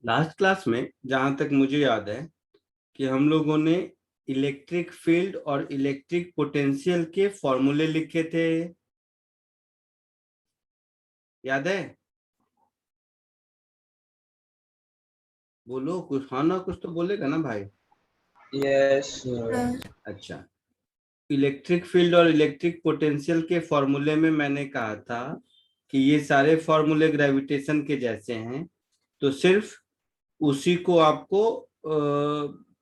Last class में जहां तक मुझे याद है कि हम लोगों ने इलेक्ट्रिक फील्ड और इलेक्ट्रिक पोटेंशियल के फॉर्मूले लिखे थे, याद है? बोलो कुछ, हाँ ना, कुछ तो बोलेगा ना भाई। यस। अच्छा, इलेक्ट्रिक फील्ड और इलेक्ट्रिक पोटेंशियल के फॉर्मूले में मैंने कहा था कि ये सारे फॉर्मूले ग्रेविटेशन के जैसे हैं, तो सिर्फ उसी को आपको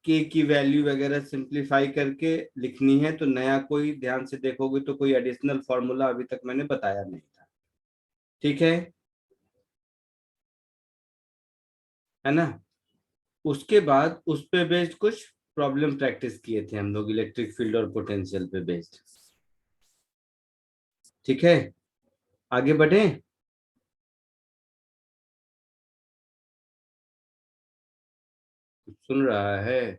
के की वैल्यू वगैरह सिंप्लीफाई करके लिखनी है। तो नया कोई, ध्यान से देखोगे तो कोई एडिशनल फॉर्मूला अभी तक मैंने बताया नहीं था, ठीक है ना? उसके बाद उस पे बेस्ड कुछ प्रॉब्लम प्रैक्टिस किए थे हम लोग, इलेक्ट्रिक फील्ड और पोटेंशियल पे बेस्ड, ठीक है? आगे बढ़े। सुन रहा है?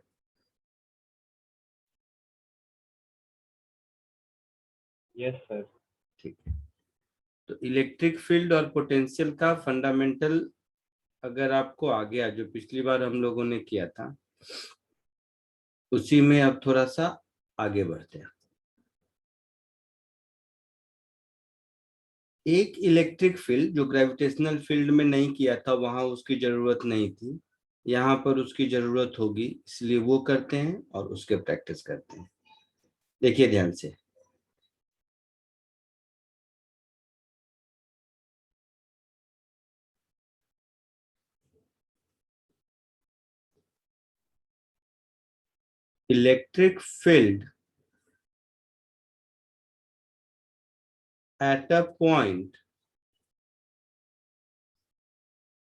Yes sir. ठीक है। तो इलेक्ट्रिक फील्ड और पोटेंशियल का फंडामेंटल अगर आपको आ गया, जो पिछली बार हम लोगों ने किया था, उसी में अब थोड़ा सा आगे बढ़ते हैं। एक इलेक्ट्रिक फील्ड जो ग्रेविटेशनल फील्ड में नहीं किया था, वहां उसकी जरूरत नहीं थी, यहाँ पर उसकी जरूरत होगी, इसलिए वो करते हैं और उसके प्रैक्टिस करते हैं। देखिए ध्यान से, electric field at a point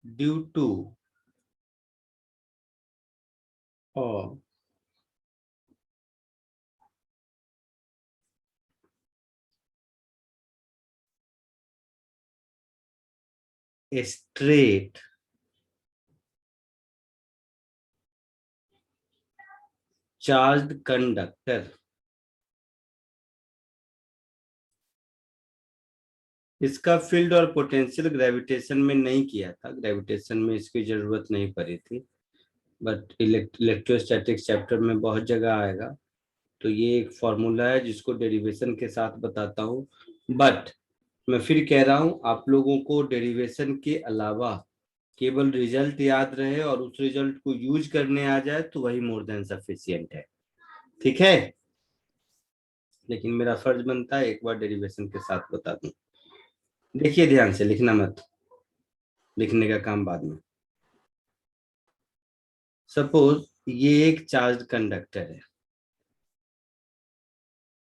due to or a straight charged conductor, इसका फील्ड और पोटेंशियल ग्रेविटेशन में नहीं किया था, ग्रेविटेशन में इसकी जरूरत नहीं पड़ी थी, बट इलेक्ट्रोस्टैटिक्स चैप्टर में बहुत जगह आएगा। तो ये एक फॉर्मूला है जिसको डेरिवेशन के साथ बताता हूँ, बट मैं फिर कह रहा हूँ आप लोगों को डेरिवेशन के अलावा केवल रिजल्ट याद रहे और उस रिजल्ट को यूज करने आ जाए तो वही मोर देन सफिशियंट है, ठीक है? लेकिन मेरा फर्ज बनता है एक बार डेरिवेशन के साथ बता दूं। देखिए ध्यान से, लिखना मत, लिखने का काम बाद में। सपोज ये एक चार्ज कंडक्टर है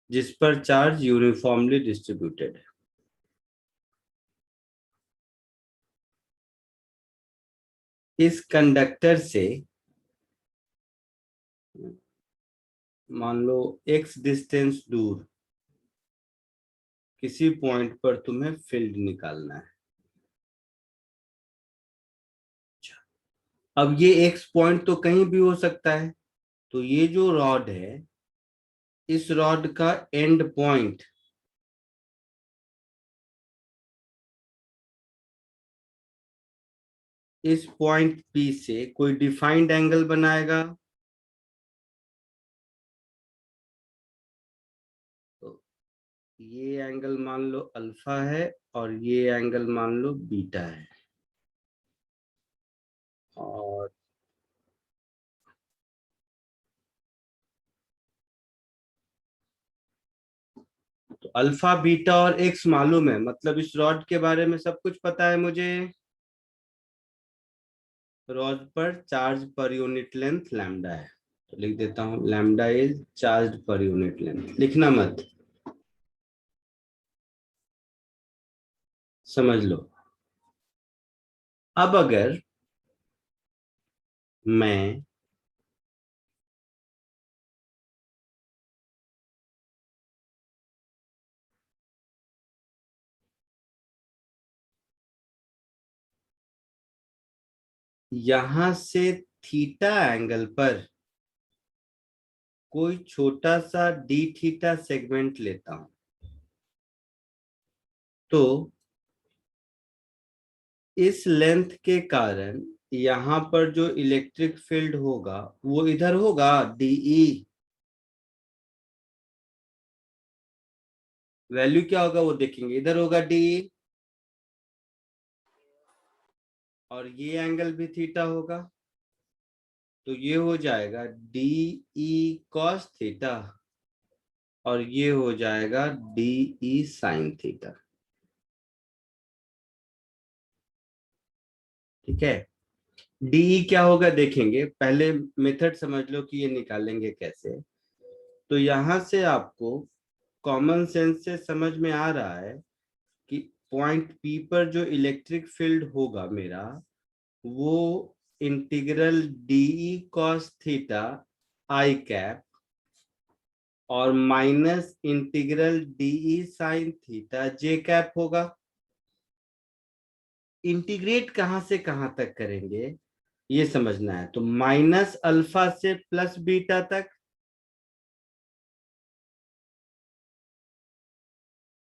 जिस पर चार्ज यूनिफॉर्मली डिस्ट्रीब्यूटेड है। इस कंडक्टर से मान लो x डिस्टेंस दूर किसी पॉइंट पर तुम्हें फील्ड निकालना है। अब ये x पॉइंट तो कहीं भी हो सकता है, तो ये जो रॉड है, इस रॉड का एंड पॉइंट इस पॉइंट P से कोई डिफाइंड एंगल बनाएगा। तो ये एंगल मान लो अल्फा है और ये एंगल मान लो बीटा है, और तो अल्फा बीटा और एक्स मालूम है, मतलब इस रॉड के बारे में सब कुछ पता है मुझे। रॉड पर charge per unit length lambda है, तो लिख देता हूं lambda is charge per unit length. लिखना मत, समझ लो। अब अगर मैं यहां से थीटा एंगल पर कोई छोटा सा डी थीटा सेगमेंट लेता हूं, तो इस लेंथ के कारण यहाँ पर जो इलेक्ट्रिक फील्ड होगा वो इधर होगा डीई, वैल्यू क्या होगा वो देखेंगे, इधर होगा डीई और ये एंगल भी थीटा होगा, तो ये हो जाएगा डीई कॉस थीटा और ये हो जाएगा डीई साइन थीटा। ठीक है, डीई क्या होगा देखेंगे, पहले मेथड समझ लो कि ये निकालेंगे कैसे। तो यहां से आपको कॉमन सेंस से समझ में आ रहा है कि पॉइंट पी पर जो इलेक्ट्रिक फील्ड होगा मेरा, वो integral dE cos theta i cap और minus integral dE sine theta j cap होगा। इंटीग्रेट कहां से कहां तक करेंगे ये समझना है, तो माइनस अल्फा से प्लस बीटा तक।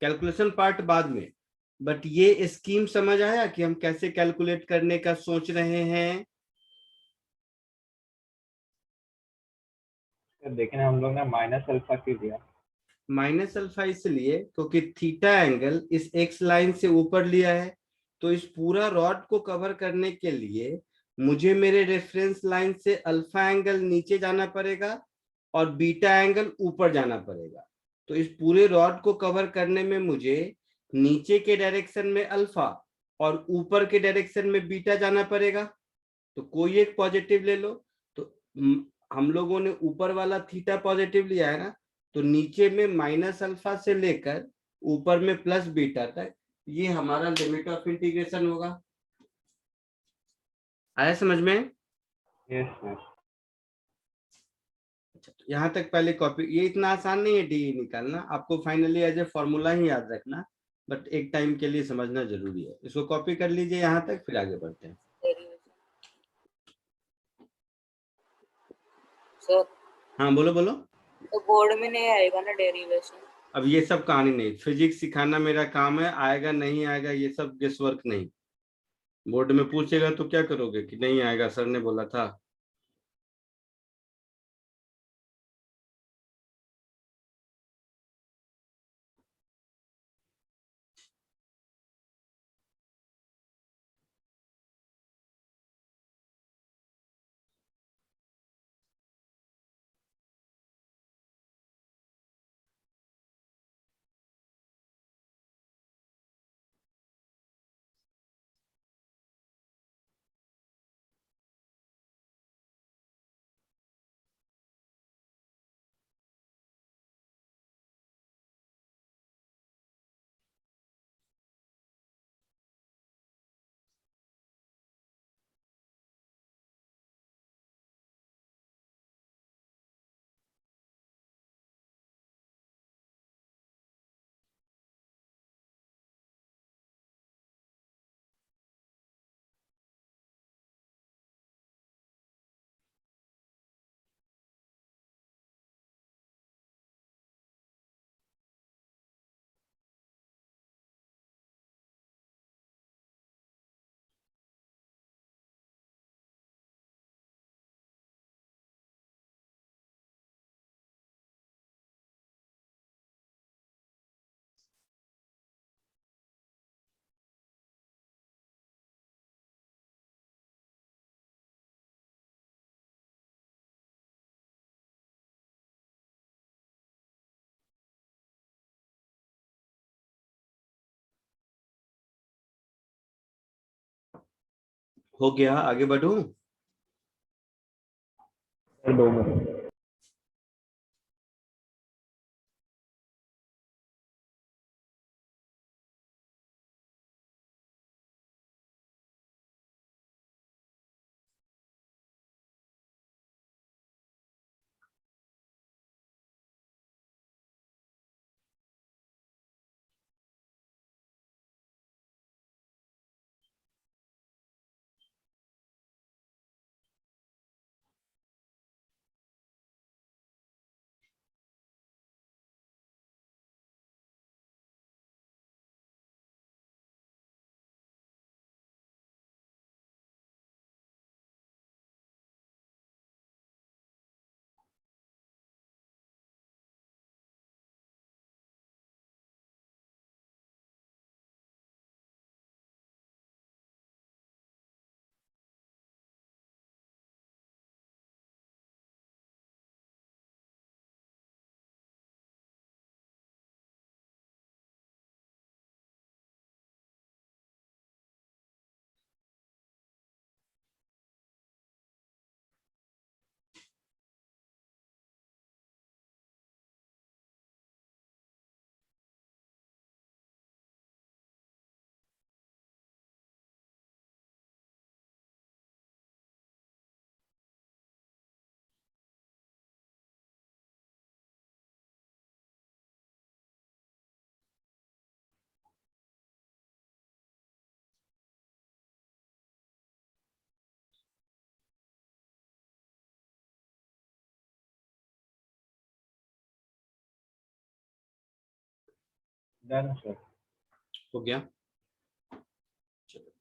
कैलकुलेशन पार्ट बाद में, बट ये स्कीम समझ आया कि हम कैसे कैलकुलेट करने का सोच रहे हैं। सर देखने हम लोग ने माइनस अल्फा क्यों दिया? माइनस अल्फा इसलिए क्योंकि थीटा एंगल इस एक्स लाइन से ऊपर लिया है, तो इस पूरा रॉड को कवर करने के लिए मुझे मेरे रेफरेंस लाइन से अल्फा एंगल नीचे जाना पड़ेगा और बीटा एंगल ऊपर जाना पड़ेगा। तो इस पूरे रॉड को कवर करने में मुझे नीचे के डायरेक्शन में अल्फा और ऊपर के डायरेक्शन में बीटा जाना पड़ेगा। तो कोई एक पॉजिटिव ले लो, तो हम लोगों ने ऊपर वाला थीटा पॉजिटिव लिया है ना, तो नीचे में माइनस अल्फा से लेकर ऊपर में प्लस बीटा तक ये हमारा लिमिट ऑफ इंटीग्रेशन होगा। आया समझ में? Yes sir. अच्छा, तो यहाँ तक पहले कॉपी, ये इतना आसान नहीं है डी निकालना, आपको फाइनली एज ए फॉर्मूला ही याद रखना, बट एक टाइम के लिए समझना जरूरी है। इसको कॉपी कर लीजिए यहाँ तक, फिर आगे बढ़ते हैं। सर हाँ बोलो बोलो। तो बोर्ड में नहीं आएगा ना डेरिवेशन? अब ये सब कहानी नहीं, फिजिक्स सिखाना मेरा काम है, आएगा नहीं आएगा ये सब गेस वर्क नहीं। बोर्ड में पूछेगा तो क्या करोगे कि नहीं आएगा, सर ने बोला था। हो गया, आगे बढ़ूं? Sir 2 minute. Done sir. हो गया। चलो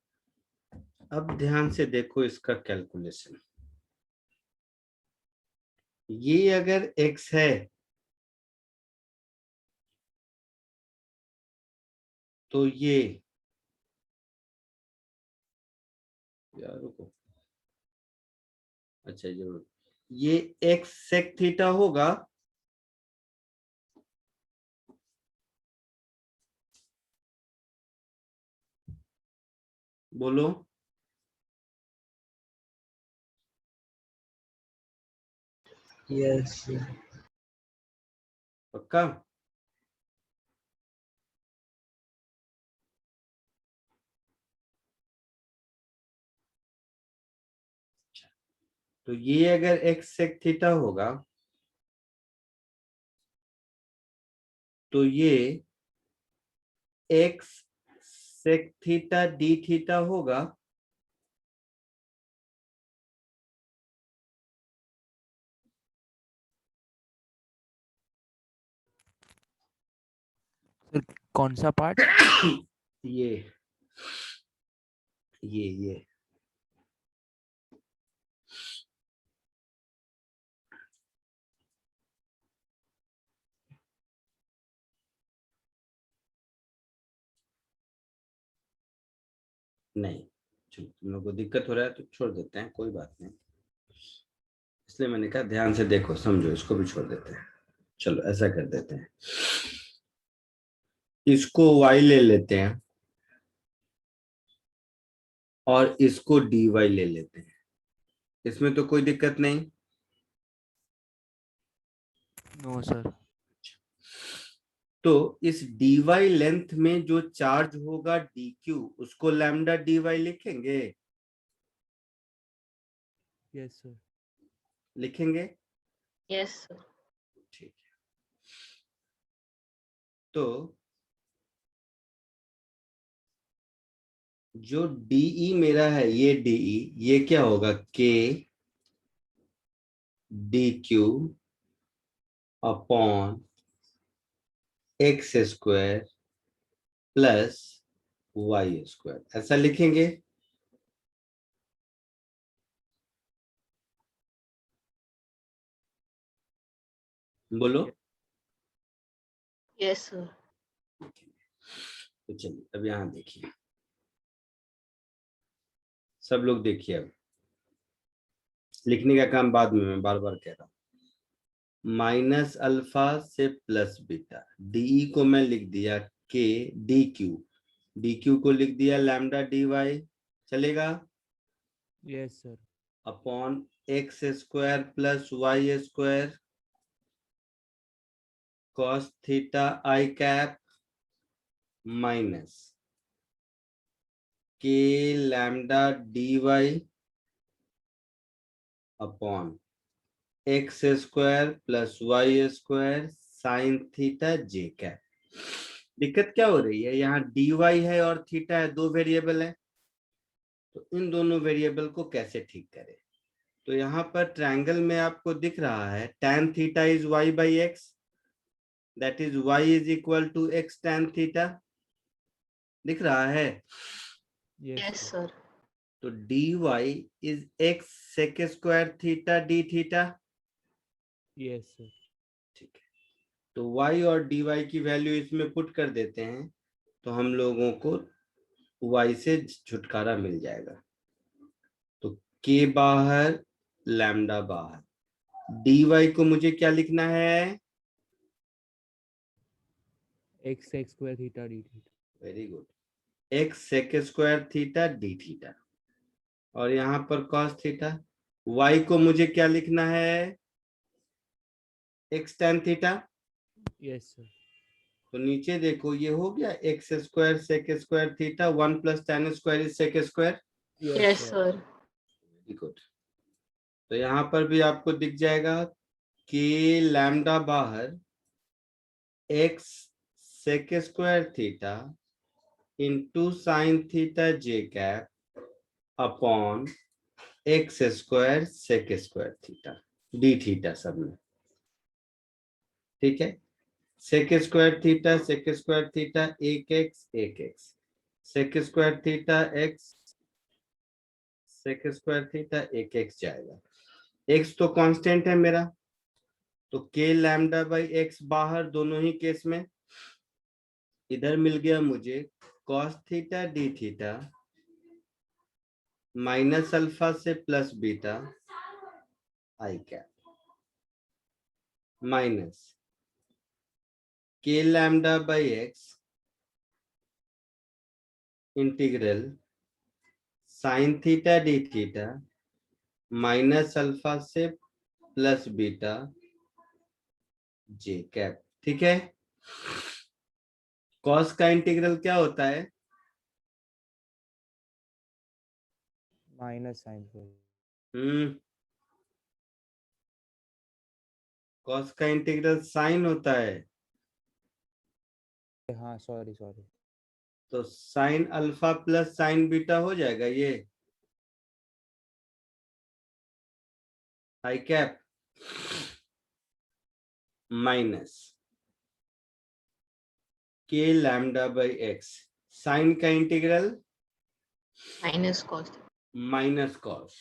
अब ध्यान से देखो इसका कैलकुलेशन। ये अगर x है तो ये यार रुको, अच्छा जरूर, ये x sec थीटा होगा। बोलो। यस पक्का? तो ये अगर x sec थीटा होगा तो ये x sec theta d theta होगा। सर कौन सा पार्ट? ये ये नहीं, चलो तुम लोग को दिक्कत हो रहा है तो छोड़ देते हैं, कोई बात नहीं। इसलिए मैंने कहा ध्यान से देखो समझो, इसको भी छोड़ देते हैं। चलो ऐसा कर देते हैं, इसको y ले लेते हैं और इसको dy ले लेते हैं। इसमें तो कोई दिक्कत नहीं। No sir. तो इस dy लेंथ में जो चार्ज होगा dq, उसको लैम्डा dy लिखेंगे। Yes sir. लिखेंगे, यस सर। ठीक है। तो जो de मेरा है, ये de, ये क्या होगा, k dq upon x square plus y square, ऐसा लिखेंगे। बोलो। Yes sir. तो चलिए अब यहां देखिए, सब लोग देखिए। अब लिखने का काम बाद में, मैं बार बार कह रहा हूं। माइनस अल्फा से प्लस बीटा, डी को मैं लिख दिया के डी क्यू को लिख दिया लैम्डा डी वाई, चलेगा? Yes sir. Upon x square plus y square cos theta i cap minus k lambda d y upon x square plus y square sine theta j cap. दिक्कत क्या हो रही है, यहाँ डी वाई है और theta है, दो वेरिएबल है। तो इन दोनों वेरिएबल को कैसे ठीक करें? तो यहाँ पर ट्रायंगल में आपको दिख रहा है tan theta is y by x, that is y is equal to x tan theta, दिख रहा है? Yes sir. तो dy is x sec square theta d theta. Yes sir. ठीक है, तो y और dy की वैल्यू इसमें पुट कर देते हैं तो हम लोगों को y से छुटकारा मिल जाएगा। तो k बाहर, लैम्डा बाहर, dy को मुझे क्या लिखना है? X square theta d theta. Very good, x sec square theta d theta, और यहाँ पर cos थीटा। y को मुझे क्या लिखना है? x tan theta. Yes sir. तो नीचे देखो, ये हो गया x square sec square theta, 1 plus tan square is sec square. Yes sir. Very good. तो यहाँ पर भी आपको दिख जाएगा कि लैम्डा बाहर x sec square theta into sine theta j cap upon x square sec square theta d theta सब में, ठीक है। सेक स्क्वायर थीटा एक x sec square theta x sec square theta एक एक्स जाएगा। एक्स तो constant है मेरा, तो के लैम्डा बाई एक्स बाहर दोनों ही केस में। इधर मिल गया मुझे cos theta d theta minus alpha से plus beta I cap minus k lambda by x integral sine theta d theta minus alpha से प्लस बीटा जे कैप। ठीक है, कॉस का इंटीग्रल क्या होता है? Minus sine square. कॉस का integral sign होता है, हाँ सॉरी सॉरी। तो sine alpha plus sign beta हो जाएगा ये आई cap minus k lambda by x sign का integral minus cos minus cos,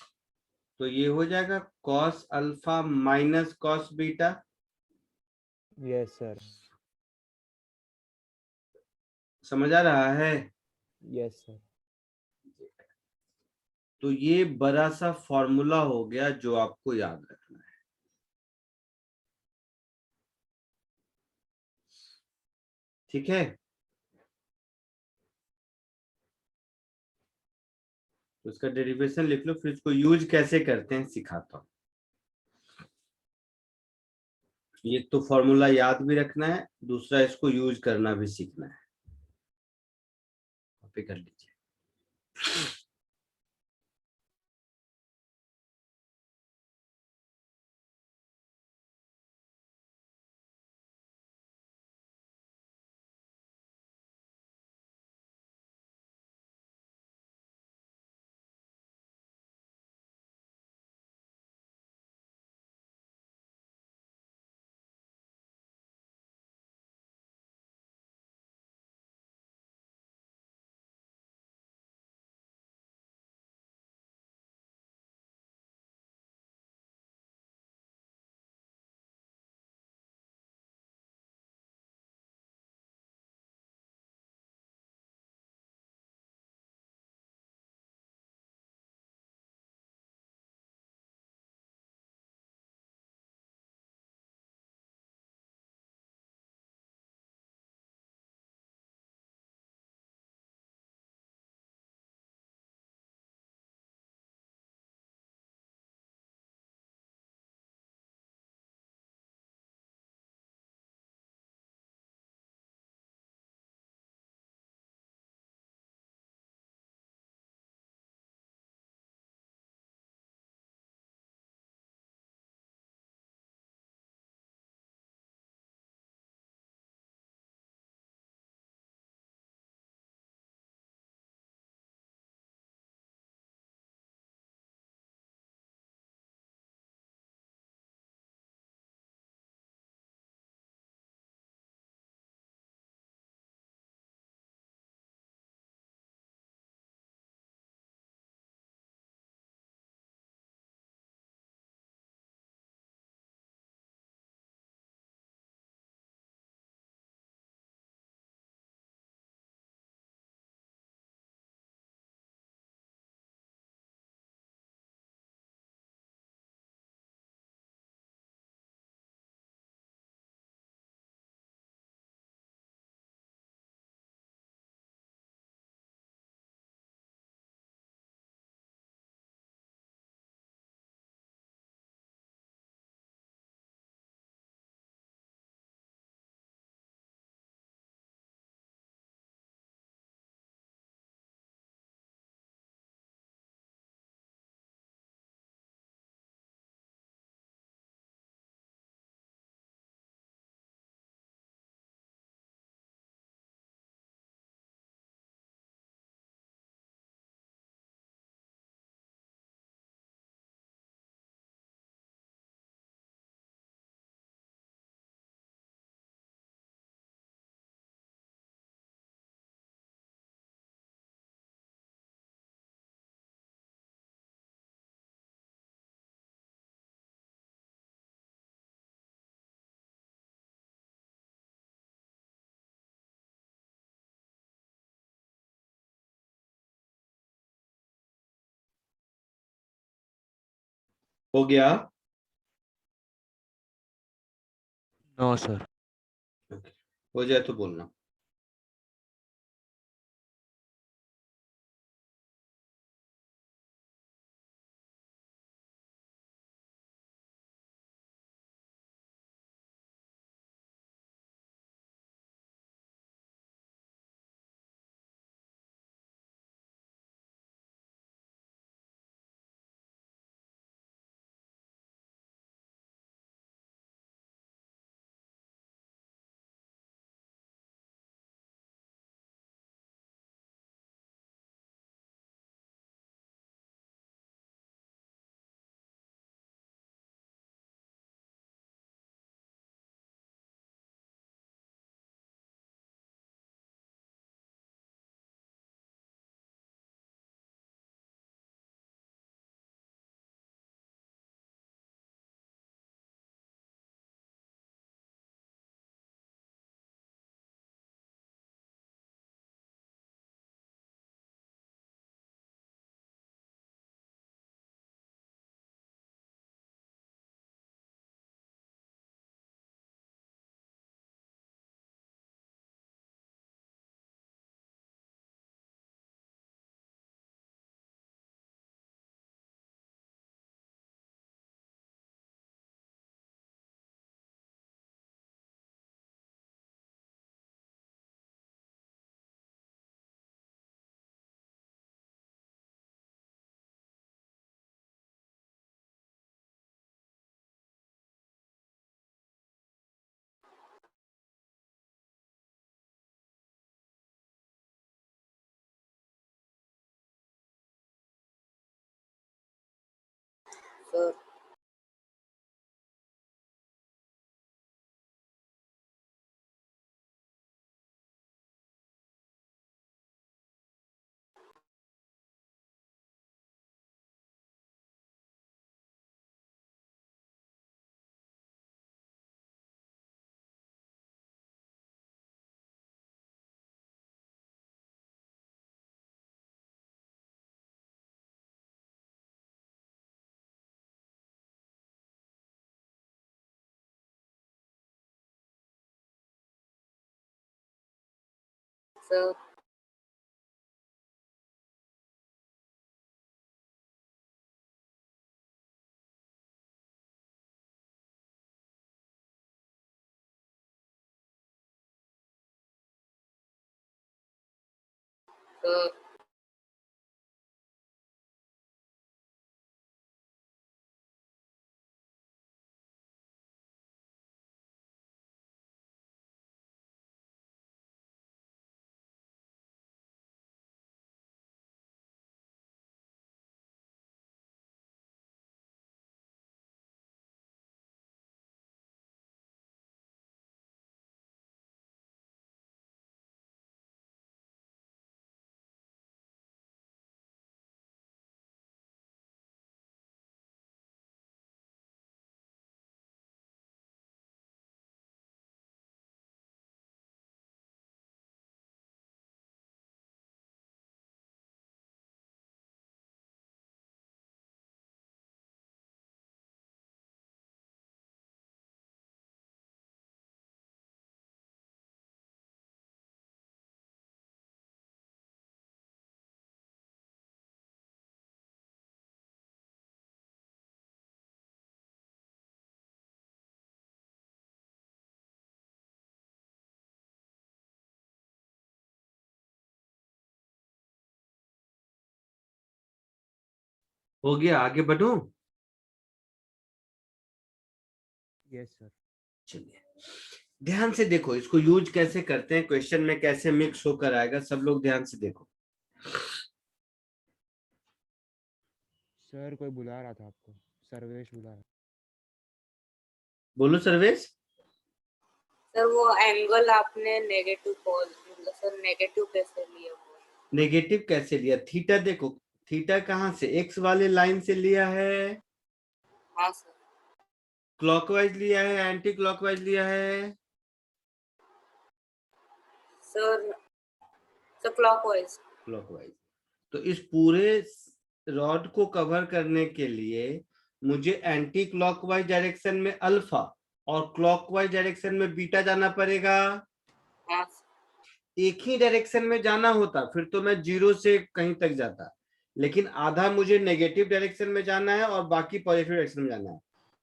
तो ये हो जाएगा cos alpha minus cos beta. Yes sir. समझ आ रहा है? Yes sir. तो ये बड़ा सा फॉर्मूला हो गया जो आपको याद रखना है। ठीक है, तो इसका डेरिवेशन लिख लो, फिर इसको यूज कैसे करते हैं सिखाता हूँ। ये तो फॉर्मूला याद भी रखना है, दूसरा इसको यूज करना भी सीखना है। कॉपी कर लीजिए। हो गया? No sir. हो जाए तो बोलना। Sir. Sir. Sir. हो गया? आगे बढ़ूं? Yes sir. चलिए, ध्यान से देखो, इसको यूज कैसे करते हैं, क्वेश्चन में कैसे मिक्स होकर आएगा, सब लोग ध्यान से देखो। सर कोई बुला रहा था आपको, सर्वेश बुला रहा। बोलो सर्वेश। सर वो एंगल आपने नेगेटिव कॉल मतलब सर नेगेटिव कैसे लिया वो? नेगेटिव कैसे लिया? थीटा देखो, थीटा कहाँ से? एक्स वाले लाइन से लिया है, हाँ सर। क्लॉकवाइज लिया है, एंटी क्लॉकवाइज लिया है? Sir sir clockwise. क्लॉकवाइज। तो इस पूरे रॉड को कवर करने के लिए मुझे एंटी क्लॉकवाइज डायरेक्शन में अल्फा और क्लॉकवाइज डायरेक्शन में बीटा जाना पड़ेगा। हाँ एक ही डायरेक्शन में जाना होता फिर तो मैं 0 से कहीं तक जाता, लेकिन आधा मुझे नेगेटिव डायरेक्शन में जाना है और बाकी पॉजिटिव डायरेक्शन में जाना है,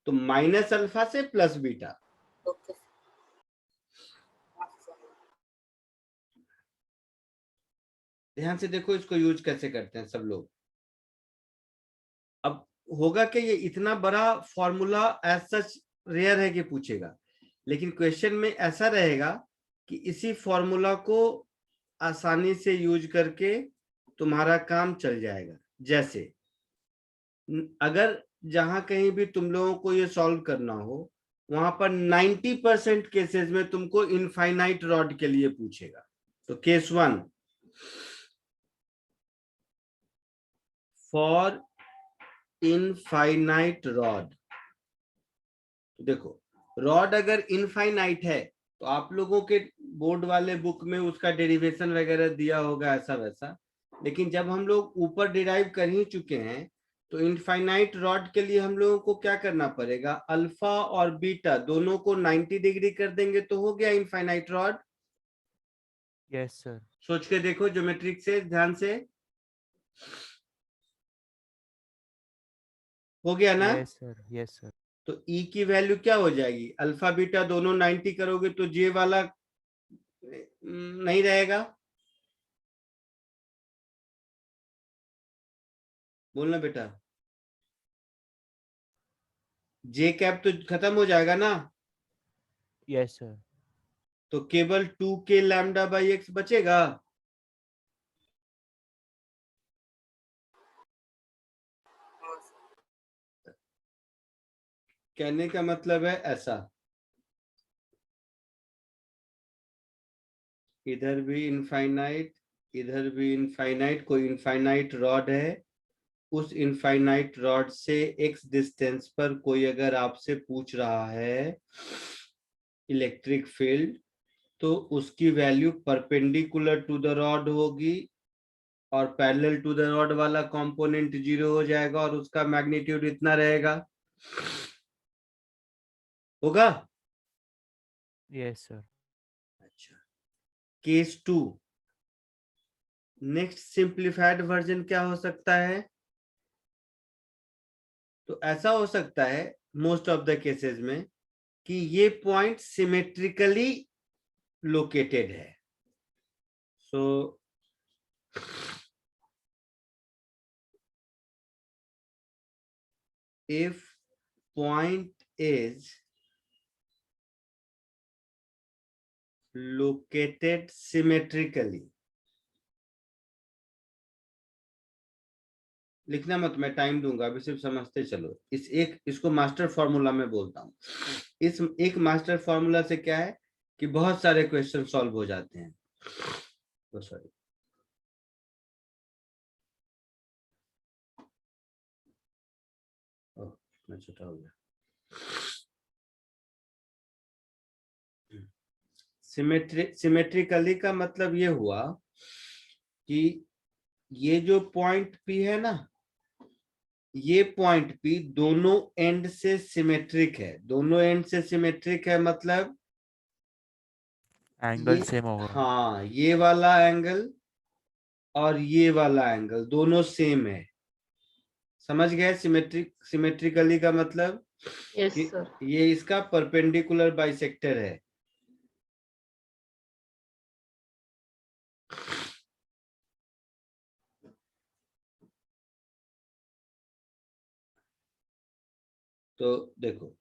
तो माइनस अल्फा से प्लस बीटा। ओके ध्यान से देखो इसको यूज कैसे करते हैं सब लोग। अब होगा कि ये इतना बड़ा फॉर्मूला एज सच रेयर है कि पूछेगा, लेकिन क्वेश्चन में ऐसा रहेगा कि इसी फॉर्मूला को आसानी से यूज करके तुम्हारा काम चल जाएगा। जैसे अगर जहां कहीं भी तुम लोगों को ये सॉल्व करना हो वहां पर 90% केसेस में तुमको इनफाइनाइट रॉड के लिए पूछेगा। तो केस 1 फॉर इनफाइनाइट रॉड, देखो रॉड अगर इनफाइनाइट है तो आप लोगों के बोर्ड वाले बुक में उसका डेरिवेशन वगैरह दिया होगा ऐसा वैसा, लेकिन जब हम लोग ऊपर डिराइव कर ही चुके हैं तो इनफाइनाइट रॉड के लिए हम लोगों को क्या करना पड़ेगा, अल्फा और बीटा दोनों को 90 डिग्री कर देंगे तो हो गया इनफाइनाइट रॉड। Yes sir. सोच के देखो ज्योमेट्रिक से ध्यान से, हो गया ना। Yes sir, yes sir. तो ई की वैल्यू क्या हो जाएगी, अल्फा बीटा दोनों 90 करोगे तो जे वाला नहीं रहेगा, बोलना बेटा। जे कैप तो खत्म हो जाएगा ना, यस सर। तो केवल 2k लैम्डा बाई एक्स बचेगा। हाँ कहने का मतलब है ऐसा, इधर भी इनफाइनाइट इधर भी इनफाइनाइट, कोई इनफाइनाइट रॉड है, उस इनफाइनाइट रॉड से x डिस्टेंस पर कोई अगर आपसे पूछ रहा है इलेक्ट्रिक फील्ड तो उसकी value perpendicular to the rod होगी और पैरेलल टू द रॉड वाला कंपोनेंट 0 हो जाएगा और उसका मैग्नीट्यूड इतना रहेगा, होगा। Yes sir. अच्छा, केस 2 नेक्स्ट सिंप्लीफाइड वर्जन क्या हो सकता है, तो ऐसा हो सकता है मोस्ट ऑफ द केसेस में कि ये पॉइंट सिमेट्रिकली लोकेटेड है। सो if point is located symmetrically, लिखना मत, मैं टाइम दूंगा, अभी सिर्फ समझते चलो। इसको मास्टर फॉर्मूला में बोलता हूँ। इस एक मास्टर फॉर्मूला से क्या है कि बहुत सारे क्वेश्चन सॉल्व हो जाते हैं। तो सॉरी, इतना छोटा हो गया। सिमेट्रिकली का मतलब ये हुआ कि ये जो पॉइंट पी है ना, ये पॉइंट पी दोनों एंड से सिमेट्रिक है। दोनों एंड से सिमेट्रिक है मतलब एंगल ये, सेम होगा। हाँ ये वाला एंगल और ये वाला एंगल दोनों सेम है। समझ गए सिमेट्रिकली का मतलब यस कि सर। ये इसका परपेंडिकुलर बाइसेक्टर है। तो देखो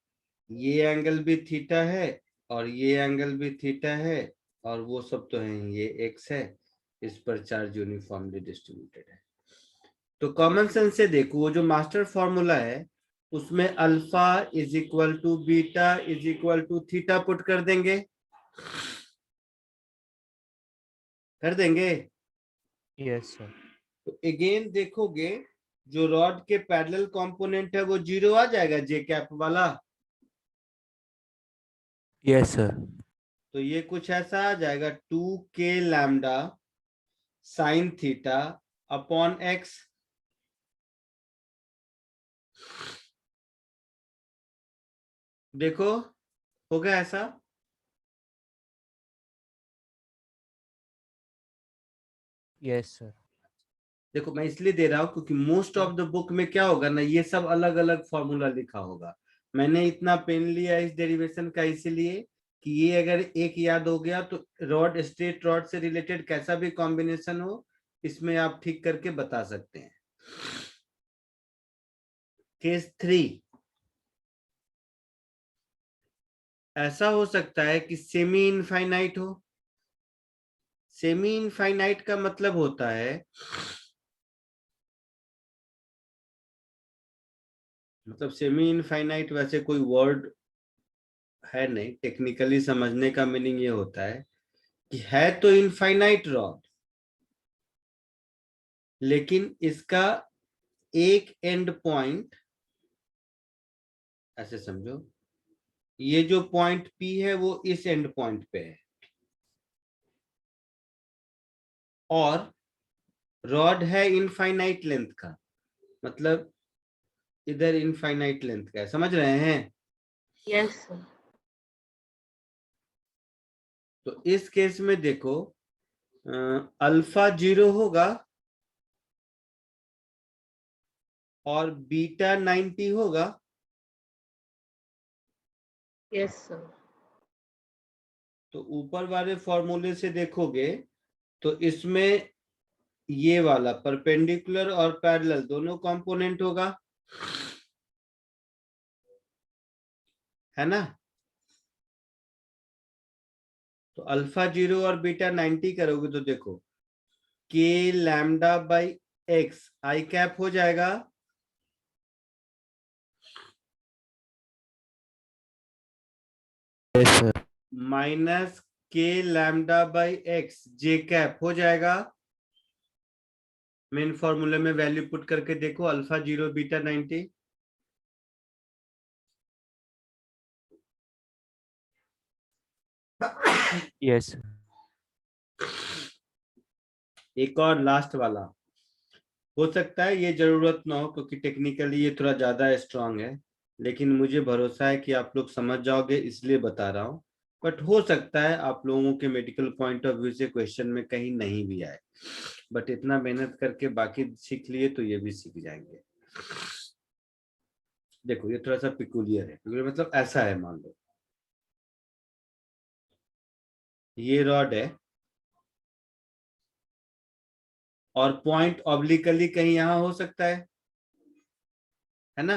ये एंगल भी थीटा है और ये एंगल भी थीटा है और वो सब तो है, ये एक्स है, इस पर चार्ज यूनिफॉर्मली डिस्ट्रीब्यूटेड है। तो कॉमन सेंस से देखो वो जो मास्टर फॉर्मूला है उसमें alpha is equal to beta is equal to theta put कर देंगे, कर देंगे। Yes sir. तो अगेन देखोगे जो रॉड के पैरेलल कंपोनेंट है वो 0 आ जाएगा जे कैप वाला। Yes sir. तो ये कुछ ऐसा आ जाएगा 2k lambda sine theta upon x. देखो हो गया ऐसा। Yes, sir. देखो मैं इसलिए दे रहा हूं क्योंकि मोस्ट ऑफ द बुक में क्या होगा ना, ये सब अलग अलग फॉर्मूला लिखा होगा। मैंने इतना पेन लिया इस डेरिवेशन का इसलिए कि ये अगर एक याद हो गया तो रॉड, स्ट्रेट रॉड से रिलेटेड कैसा भी कॉम्बिनेशन हो इसमें आप ठीक करके बता सकते हैं। केस 3, ऐसा हो सकता है कि सेमी इनफाइनाइट हो। सेमी इनफाइनाइट का मतलब होता है, मतलब सेमी इनफाइनाइट वैसे कोई वर्ड है नहीं, टेक्निकली समझने का मीनिंग ये होता है कि है तो इनफाइनाइट रॉड, लेकिन इसका एक एंड पॉइंट, ऐसे समझो ये जो पॉइंट P है वो इस एंड पॉइंट पे है, और रॉड है इनफाइनाइट लेंथ का, मतलब इधर इनफाइनाइट लेंथ का है, समझ रहे हैं? Yes sir. तो इस केस में देखो अल्फा 0 होगा और बीटा 90 होगा। Yes sir. तो ऊपर वाले फॉर्मूले से देखोगे तो इसमें ये वाला परपेंडिकुलर और पैरेलल दोनों कंपोनेंट होगा, है ना? तो अल्फा 0 और बीटा 90 करोगे तो देखो के lambda by x I cap हो जाएगा, Yes, sir. Minus k lambda by x J cap हो जाएगा। मेन फॉर्मूले में वैल्यू पुट करके देखो, अल्फा 0 बीटा 90। Yes, sir. एक और लास्ट वाला हो सकता है ये जरूरत ना हो क्योंकि टेक्निकली ये थोड़ा ज्यादा स्ट्रांग है, लेकिन मुझे भरोसा है कि आप लोग समझ जाओगे इसलिए बता रहा हूँ। बट हो सकता है आप लोगों के मेडिकल पॉइंट ऑफ व्यू से क्वेश्चन में कहीं नहीं भी आए, बट इतना मेहनत करके बाकी सीख लिए तो ये भी सीख जाएंगे। देखो ये थोड़ा सा पिकुलियर है, पिकुलियर मतलब ऐसा है, मान लो ये रॉड है और पॉइंट ऑब्लिकली कहीं यहां हो सकता है ना?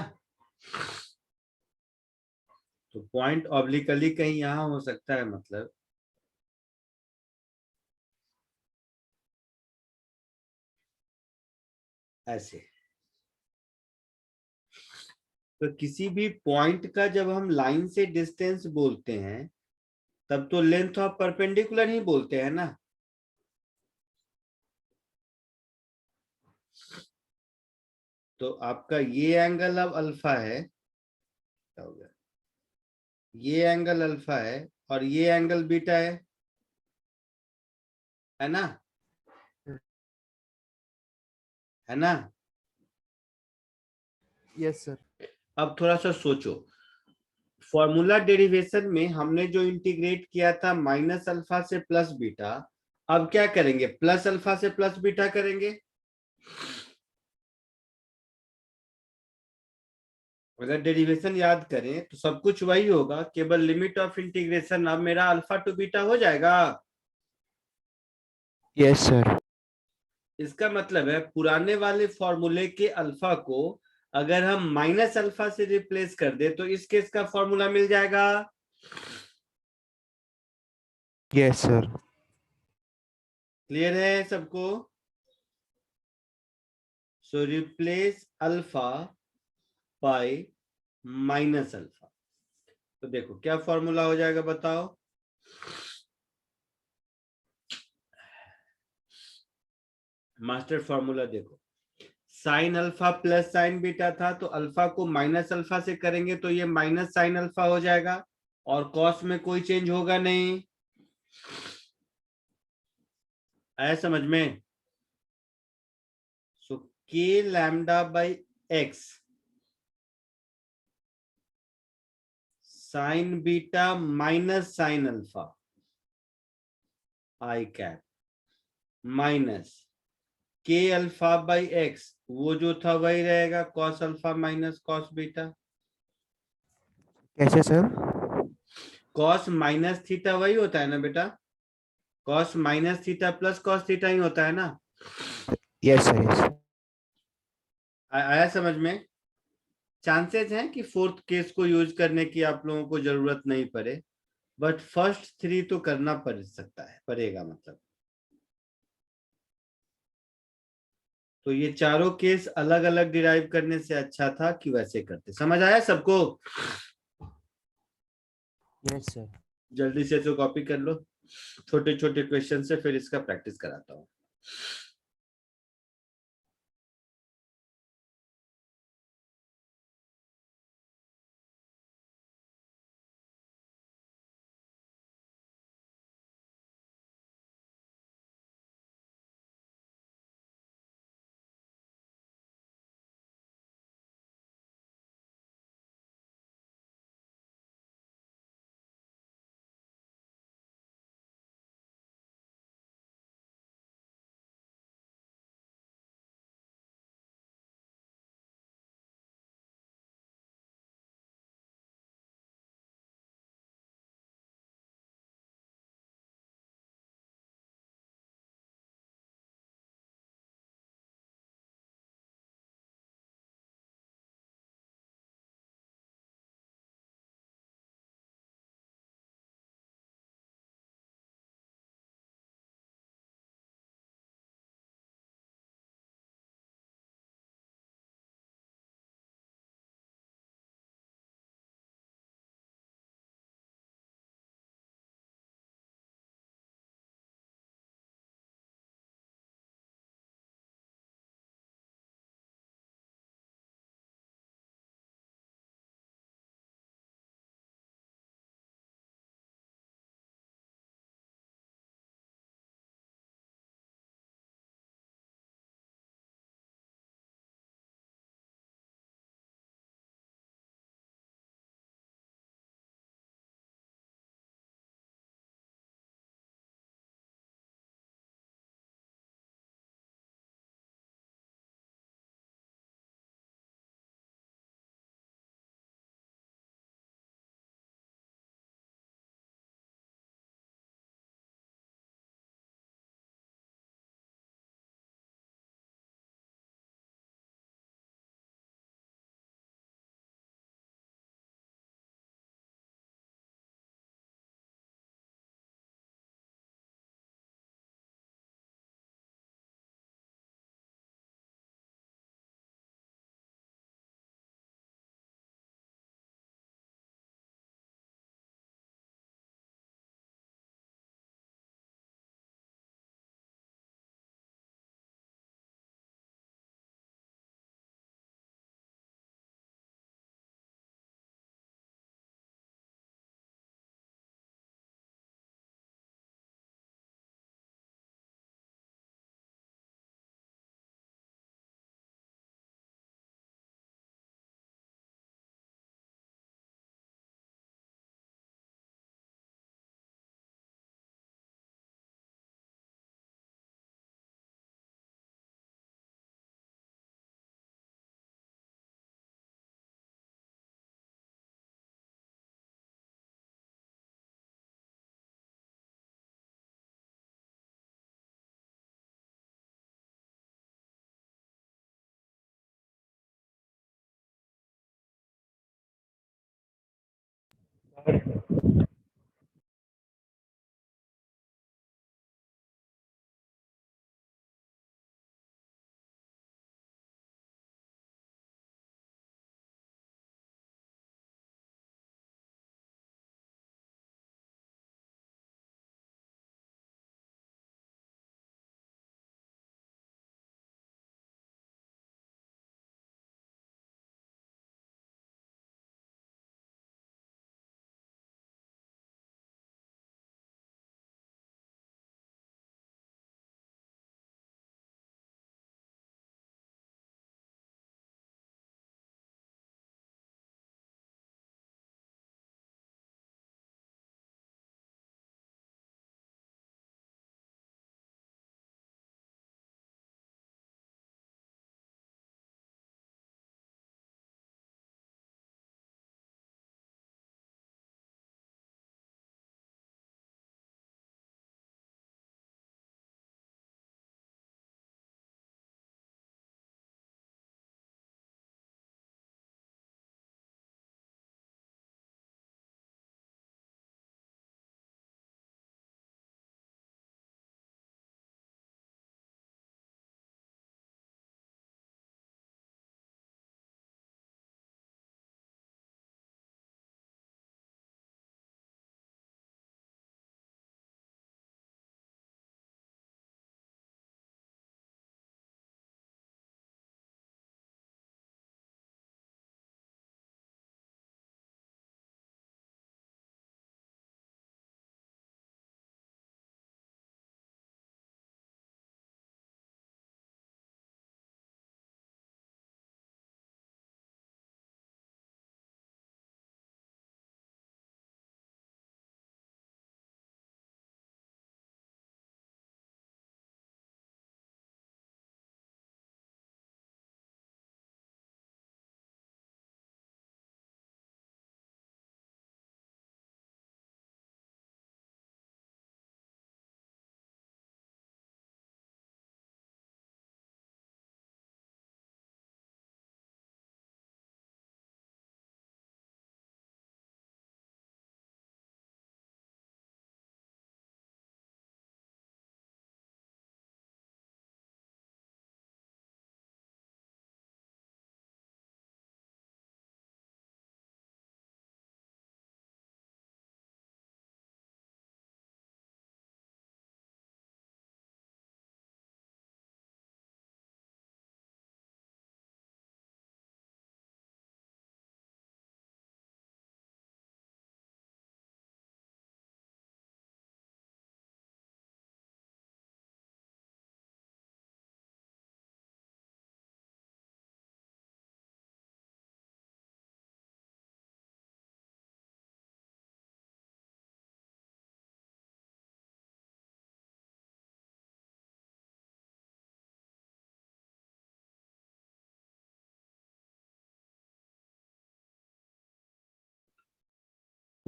तो पॉइंट ऑब्लिकली कहीं यहां हो सकता है, मतलब ऐसे। तो किसी भी पॉइंट का जब हम लाइन से डिस्टेंस बोलते हैं तब तो लेंथ ऑफ परपेंडिकुलर ही बोलते हैं ना। तो आपका ये एंगल अब अल्फा है, क्या हो गया, ये एंगल अल्फा है और ये एंगल बीटा है ना? है ना? Yes, sir. अब थोड़ा सा सोचो, फॉर्मूला डेरिवेशन में हमने जो इंटीग्रेट किया था माइनस अल्फा से प्लस बीटा, अब क्या करेंगे, प्लस अल्फा से प्लस बीटा करेंगे। अगर डेरिवेशन याद करें तो सब कुछ वही होगा, केवल लिमिट ऑफ इंटीग्रेशन अब मेरा अल्फा टू बीटा हो जाएगा। Yes, sir. इसका मतलब है पुराने वाले फॉर्मूले के अल्फा को अगर हम माइनस अल्फा से रिप्लेस कर दे तो इस केस का फॉर्मूला मिल जाएगा। Yes, sir. क्लियर है सबको? सो replace alpha by minus alpha, तो देखो क्या फॉर्मूला हो जाएगा बताओ। मास्टर फॉर्मूला देखो, sine alpha plus sign beta था, तो अल्फा को माइनस अल्फा से करेंगे तो ये माइनस साइन अल्फा हो जाएगा और कॉस में कोई चेंज होगा नहीं। आया समझ में? So k lambda by x sine beta minus sine alpha i cap minus k alpha by x, वो जो था वही रहेगा, cos alpha minus cos beta. कैसे सर? कॉस माइनस थीटा वही होता है ना बेटा, cos minus theta plus cos theta ही होता है ना। Yes sir, yes. आया समझ में? चांसेस हैं कि फोर्थ केस को यूज करने की आप लोगों को जरूरत नहीं पड़े, बट फर्स्ट थ्री तो करना पड़ सकता है, पड़ेगा मतलब। तो ये चारों केस अलग अलग डिराइव करने से अच्छा था कि वैसे करते। समझ आया सबको? Yes sir. जल्दी से तो कॉपी कर लो छोटे छोटे क्वेश्चन से, फिर इसका प्रैक्टिस कराता हूँ।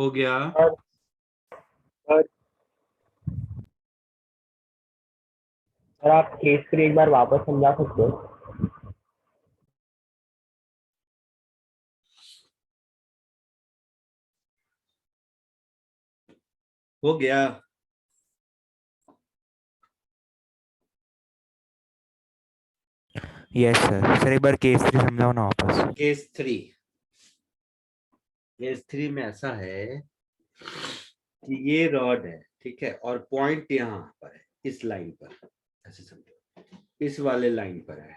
हो गया। सर आप केस 3 एक बार वापस समझा सकते हो? हो गया। Yes sir. सर एक बार केस 3 समझाओ ना वापस। केस थ्री में ऐसा है कि ये रॉड है, ठीक है, और पॉइंट यहाँ पर है, इस लाइन पर, ऐसे समझो, इस वाले लाइन पर है।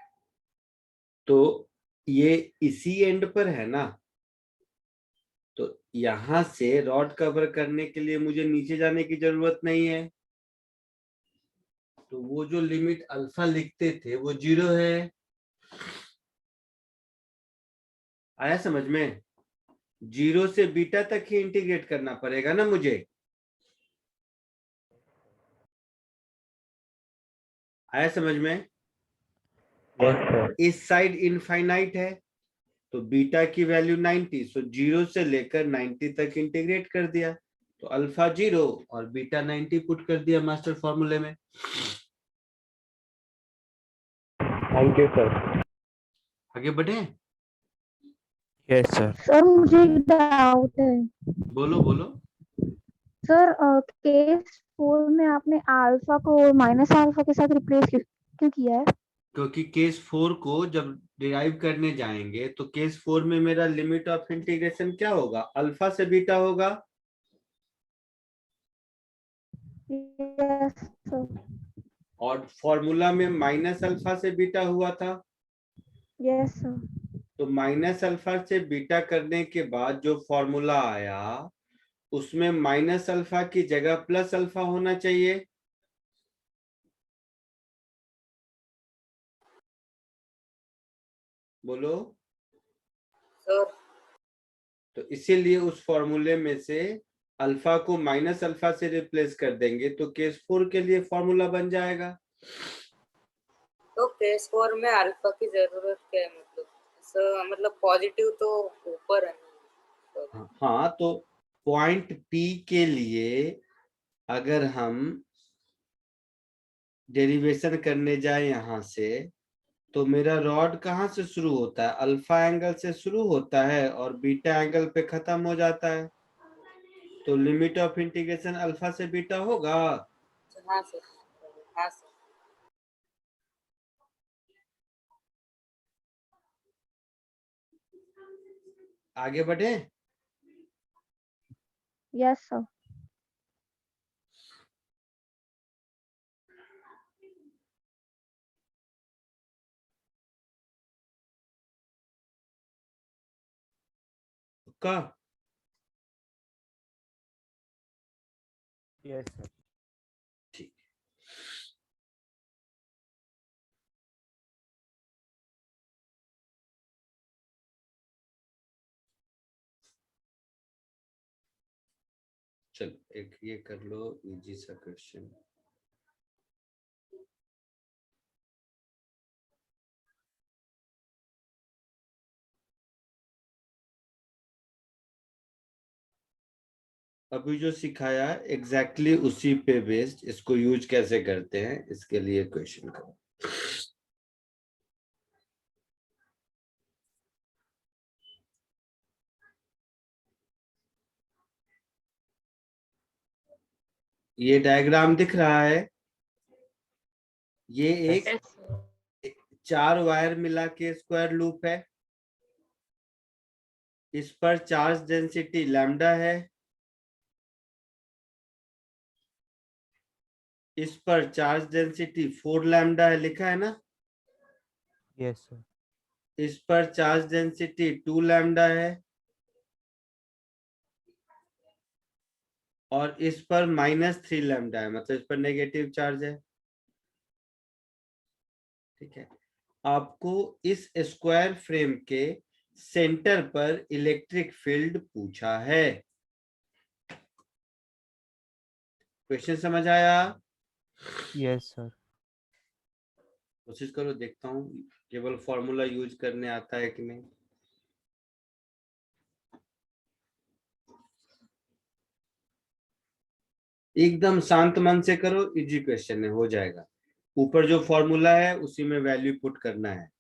तो ये इसी एंड पर है ना, तो यहां से रॉड कवर करने के लिए मुझे नीचे जाने की जरूरत नहीं है। तो वो जो लिमिट अल्फा लिखते थे वो 0 है। आया समझ में? 0 से बीटा तक ही इंटीग्रेट करना पड़ेगा ना मुझे। आया समझ में? और इस साइड इनफाइनाइट है, तो बीटा की वैल्यू 90, सो 0 से लेकर 90 तक इंटीग्रेट कर दिया, तो अल्फा 0 और बीटा 90 पुट कर दिया मास्टर फॉर्मूले में। Thank you sir. आगे बढ़े? Yes sir. सर मुझे एक डाउट है। बोलो बोलो। सर केस 4 में आपने अल्फा को माइनस अल्फा के साथ रिप्लेस क्यों किया है? क्योंकि केस 4 को जब डिराइव करने जाएंगे तो केस 4 में मेरा लिमिट ऑफ इंटीग्रेशन क्या होगा? अल्फा से बीटा होगा। Yes sir. और फॉर्मूला में माइनस अल्फा से बीटा हुआ था। Yes sir. तो माइनस अल्फा से बीटा करने के बाद जो फॉर्मूला आया उसमें माइनस अल्फा की जगह प्लस अल्फा होना चाहिए। बोलो। सर तो इसीलिए उस फॉर्मूले में से अल्फा को माइनस अल्फा से रिप्लेस कर देंगे तो केस 4 के लिए फॉर्मूला बन जाएगा। तो केस 4 में अल्फा की जरूरत क्या है? मतलब पॉजिटिव तो ऊपर है ना। हाँ, तो पॉइंट पी के लिए अगर हम डेरिवेशन करने जाए यहां से, तो मेरा रॉड कहाँ से शुरू होता है? अल्फा एंगल से शुरू होता है और बीटा एंगल पे खत्म हो जाता है। तो लिमिट ऑफ इंटीग्रेशन अल्फा से बीटा होगा। हाँ सर। हाँ सर। आगे बढ़े? Yes sir. का यस सर। ठीक। चलो एक ये कर लो, इजी सा क्वेश्चन। अभी जो सिखाया एग्जैक्टली उसी पे बेस्ड इसको यूज कैसे करते हैं इसके लिए क्वेश्चन करो। ये डायग्राम दिख रहा है? ये एक 4 वायर मिला के स्क्वायर लूप है। इस पर चार्ज डेंसिटी लैम्डा है। इस पर चार्ज डेंसिटी 4 लैम्डा है, लिखा है ना? Yes sir. इस पर चार्ज डेंसिटी 2 लैम्डा है और इस पर -3 लैम्डा है, मतलब इस पर नेगेटिव चार्ज है। ठीक है। आपको इस स्क्वायर फ्रेम के सेंटर पर इलेक्ट्रिक फील्ड पूछा है। क्वेश्चन समझ आया? Yes sir. कोशिश करो, देखता हूँ केवल फॉर्मूला यूज करने आता है कि नहीं। एकदम शांत मन से करो, इजी क्वेश्चन है, हो जाएगा। ऊपर जो फॉर्मूला है उसी में वैल्यू पुट करना है।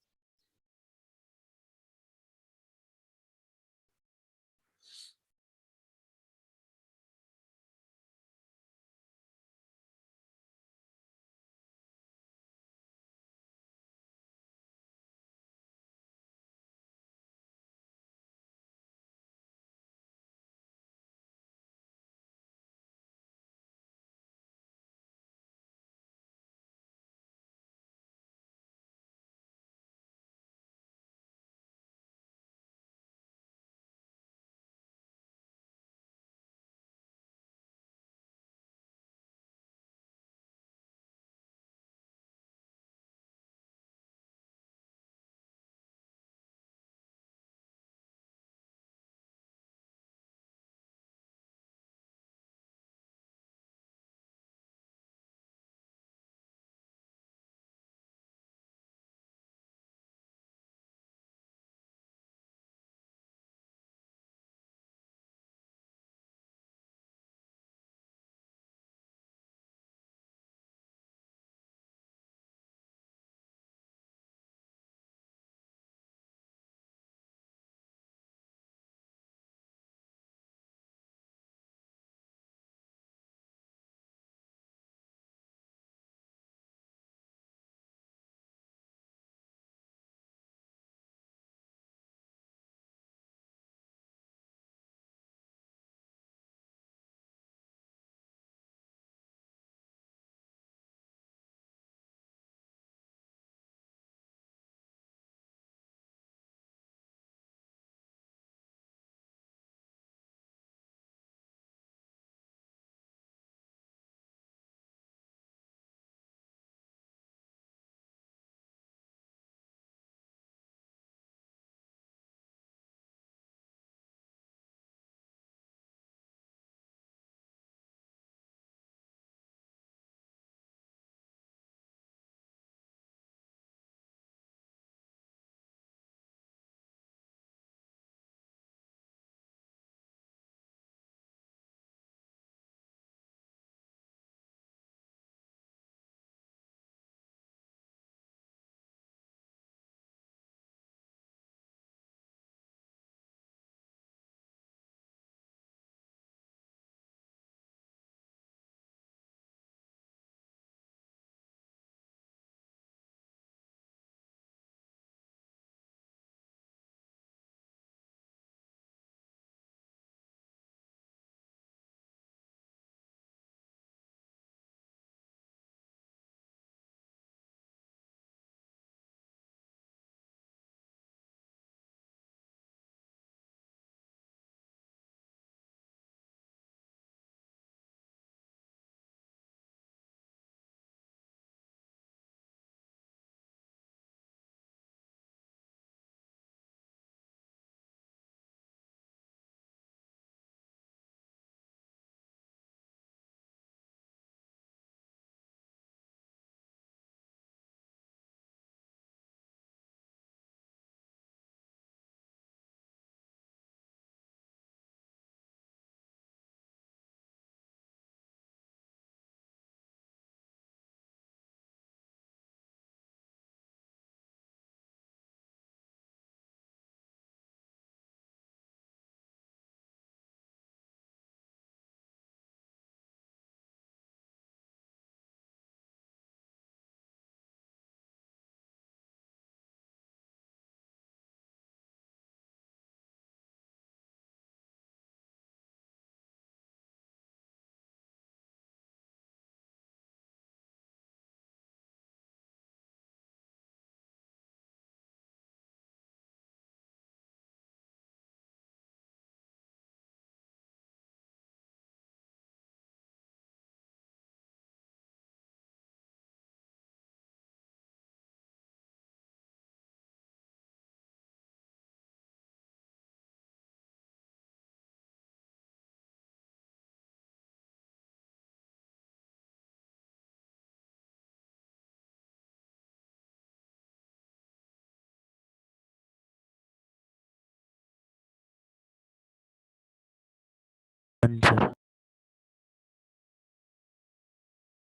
Done, sir.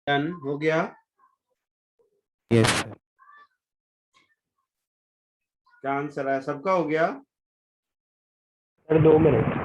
डन हो गया। Yes sir. क्या आंसर आया? सबका हो गया? Sir 2 minute.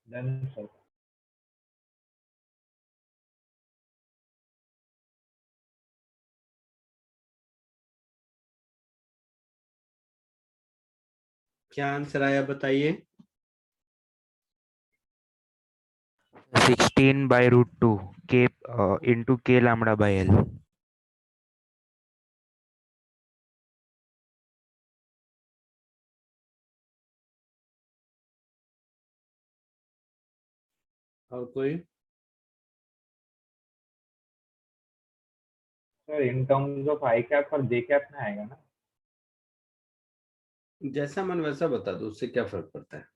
Done sir. क्या आंसर आया बताइए? 16/√2 k into k lambda by L. और कोई? Sir in terms of I cap और जे कैप में आएगा ना? जैसा मन वैसा बता दो, उससे क्या फर्क पड़ता है?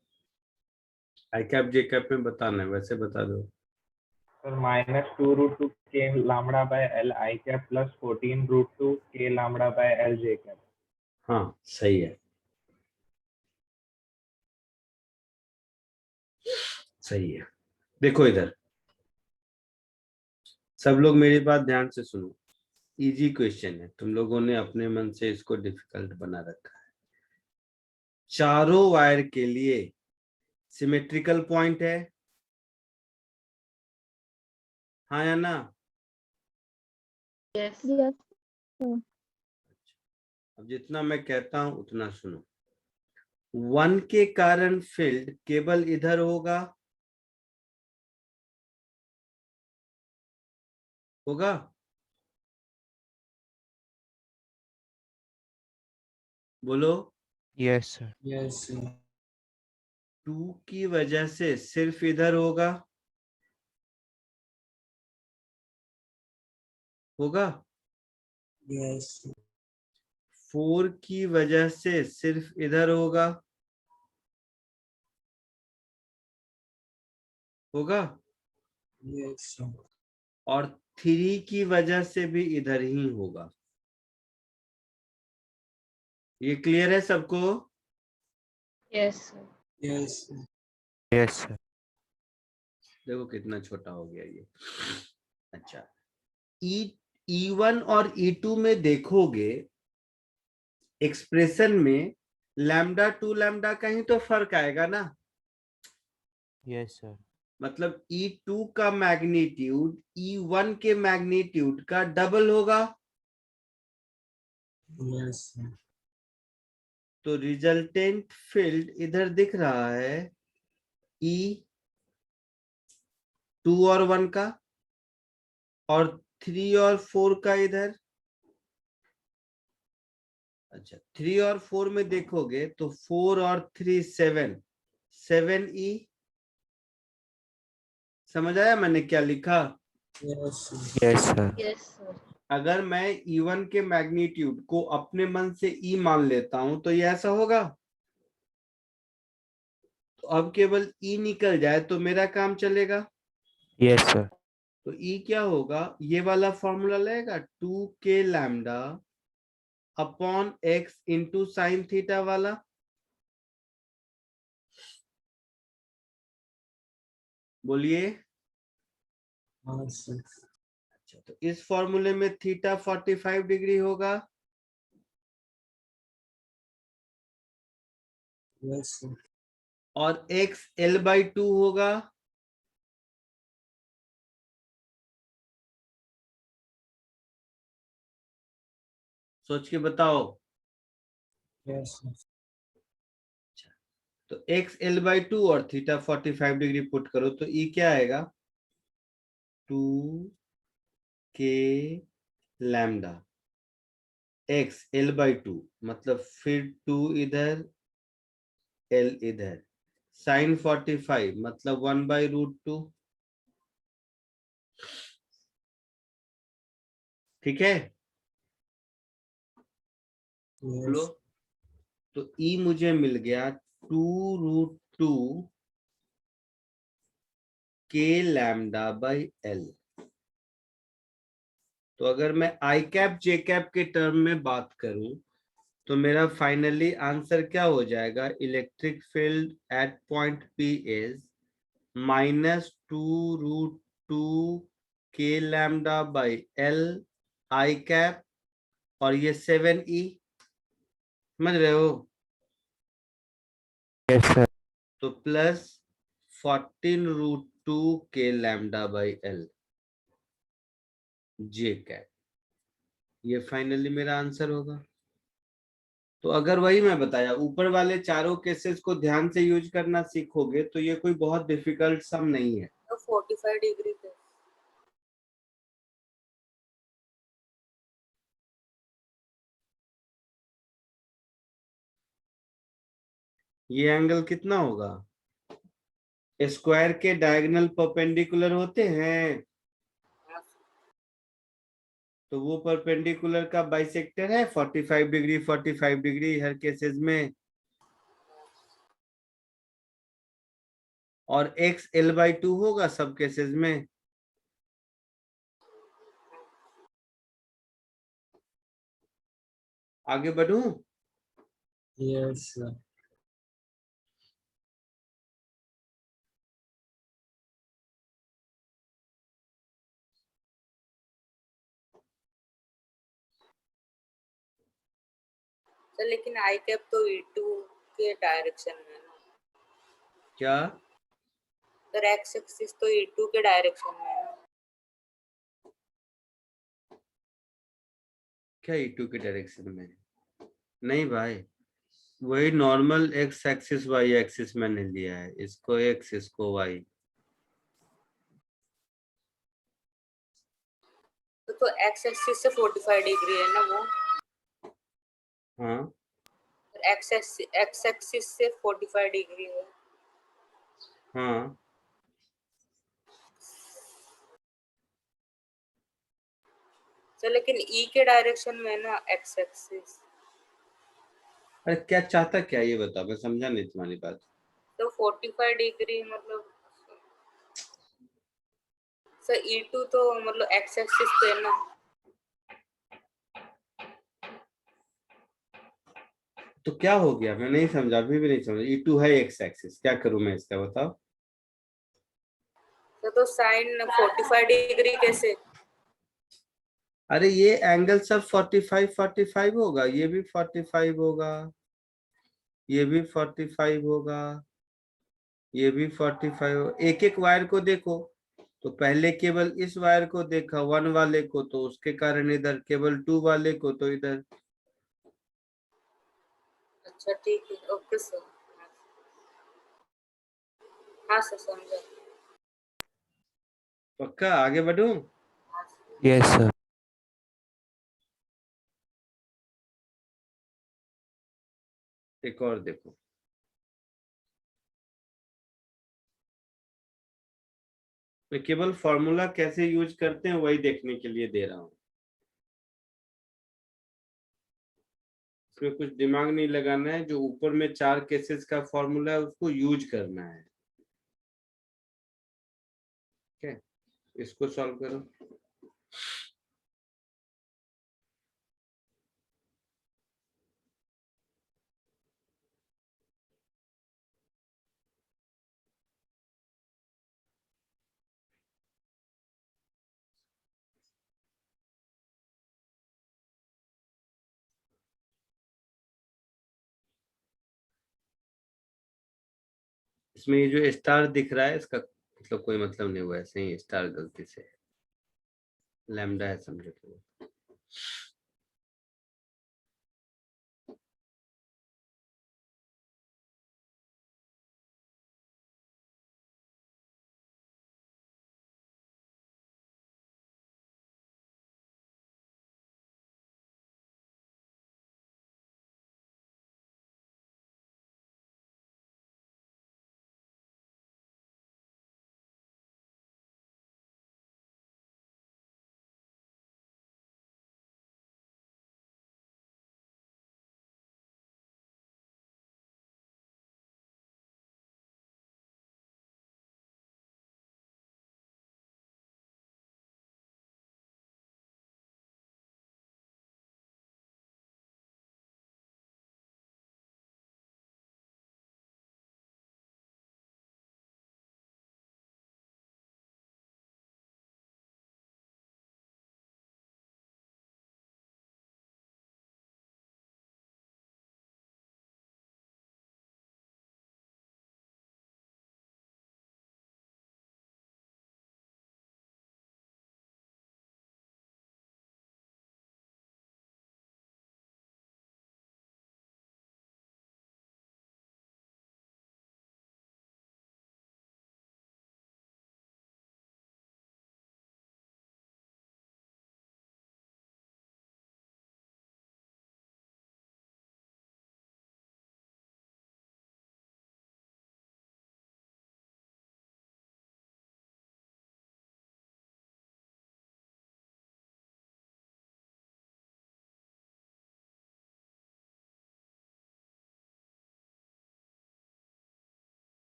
आई कैप जे कैप में बताना है, वैसे बता दो। Sir -2√2 k lambda by L I cap plus 14√2 k lambda by L J cap। हाँ सही है, सही है। देखो इधर, सब लोग मेरी बात ध्यान से सुनो। इजी क्वेश्चन है, तुम लोगों ने अपने मन से इसको डिफिकल्ट बना रखा है। चारों वायर के लिए सिमेट्रिकल पॉइंट है, हाँ या ना? यस। अब जितना मैं कहता हूं उतना सुनो। 1 के कारण फील्ड केवल इधर होगा, होगा? बोलो। Yes sir. यस 2 की वजह से सिर्फ इधर होगा, होगा? यस 4 की वजह से सिर्फ इधर होगा, होगा, यस और 3 की वजह से भी इधर ही होगा। ये क्लियर है सबको? Yes sir. Yes yes sir. देखो कितना छोटा हो गया ये। अच्छा, E1 और E2 में देखोगे एक्सप्रेशन में λ2 λ का ही तो फर्क आएगा ना। Yes sir. मतलब E2 का मैग्नीट्यूड E1 के मैग्नीट्यूड का डबल होगा। यस तो रिजल्टेंट फील्ड इधर दिख रहा है E2 और 1 का, और 3 और 4 का इधर। अच्छा, 3 और 4 में देखोगे तो 4 और 3 7E। समझ आया मैंने क्या लिखा? Yes yes sir. Yes sir. अगर मैं E1 के मैग्नीट्यूड को अपने मन से E मान लेता हूं तो ये ऐसा होगा। तो अब केवल E निकल जाए तो मेरा काम चलेगा। Yes sir. तो E क्या होगा? ये वाला फॉर्मूला लगेगा 2k lambda upon x into sine theta वाला। बोलिए। अच्छा, तो इस फॉर्मूले में थीटा 45 डिग्री होगा। यस और x L/2 होगा। सोच के बताओ। यस तो x L/2 और थीटा 45 डिग्री पुट करो तो E क्या आएगा? 2k लैम्डा x L/2, मतलब फिर 2 इधर L इधर, साइन 45 मतलब 1/√2। ठीक है, बोलो। तो E मुझे मिल गया 2√2 k लैम्डा बाई L। तो अगर मैं आई कैप जे कैप के टर्म में बात करूं तो मेरा फाइनली आंसर क्या हो जाएगा? Electric field at point P is -2√2 k lambda by L i cap, और ये 7E। समझ रहे हो? Yes sir. तो plus 14√2 k lambda by L j cap, ये फाइनली मेरा आंसर होगा। तो अगर वही मैं बताया ऊपर वाले चारों केसेस को ध्यान से यूज करना सीखोगे तो ये कोई बहुत डिफिकल्ट सम नहीं है। तो 45 डिग्री पे। ये एंगल कितना होगा? स्क्वायर के डायगोनल परपेंडिकुलर होते हैं, तो वो परपेंडिकुलर का बाइसेक्टर है 45 डिग्री 45 डिग्री हर केसेस में। और x L/2 होगा सब केसेस में। आगे बढ़ूं? यस सर लेकिन आई कैप तो E2 के डायरेक्शन में है ना। क्या? सर एक्स एक्सिस तो E2 के डायरेक्शन में है ना। क्या E2 के डायरेक्शन में? नहीं भाई, वही normal x axis y axis मैंने लिया है, इसको x इसको y। तो एक्स एक्सिस से 45 डिग्री है ना वो। हाँ, एक्स एक्सिस से 45 डिग्री है। हाँ, सर लेकिन ई के डायरेक्शन में है ना एक्स एक्सिस, अरे क्या चाहता क्या ये बता, मैं समझा नहीं तुम्हारी बात। तो 45 डिग्री मतलब सर E2 तो मतलब एक्स एक्सिस पे है ना। तो क्या हो गया, मैं नहीं समझा, अभी भी नहीं समझा। E2 है एक्स एक्सिस, क्या करूं मैं इसका बताओ। तो साइन 45 डिग्री कैसे? अरे ये एंगल सब 45 होगा, ये भी 45 होगा, ये भी 45 होगा, ये भी 45 होगा। एक एक वायर को देखो, तो पहले केवल इस वायर को देखा 1 वाले को, तो उसके कारण इधर, केवल 2 वाले को तो इधर। अच्छा ठीक है, ओके सर। हाँ सर समझा। पक्का आगे बढ़ूं? हाँ सर। Yes, sir. एक और देखो, मैं केवल फॉर्मूला कैसे यूज करते हैं वही देखने के लिए दे रहा हूं, इसमें कुछ दिमाग नहीं लगाना है। जो ऊपर में 4 केसेस का फॉर्मूला है उसको यूज करना है। ठीक है, इसको सॉल्व करो। इसमें ये जो स्टार दिख रहा है इसका मतलब कोई मतलब नहीं हुआ, ऐसे ही स्टार गलती से लैम्डा है समझो तो।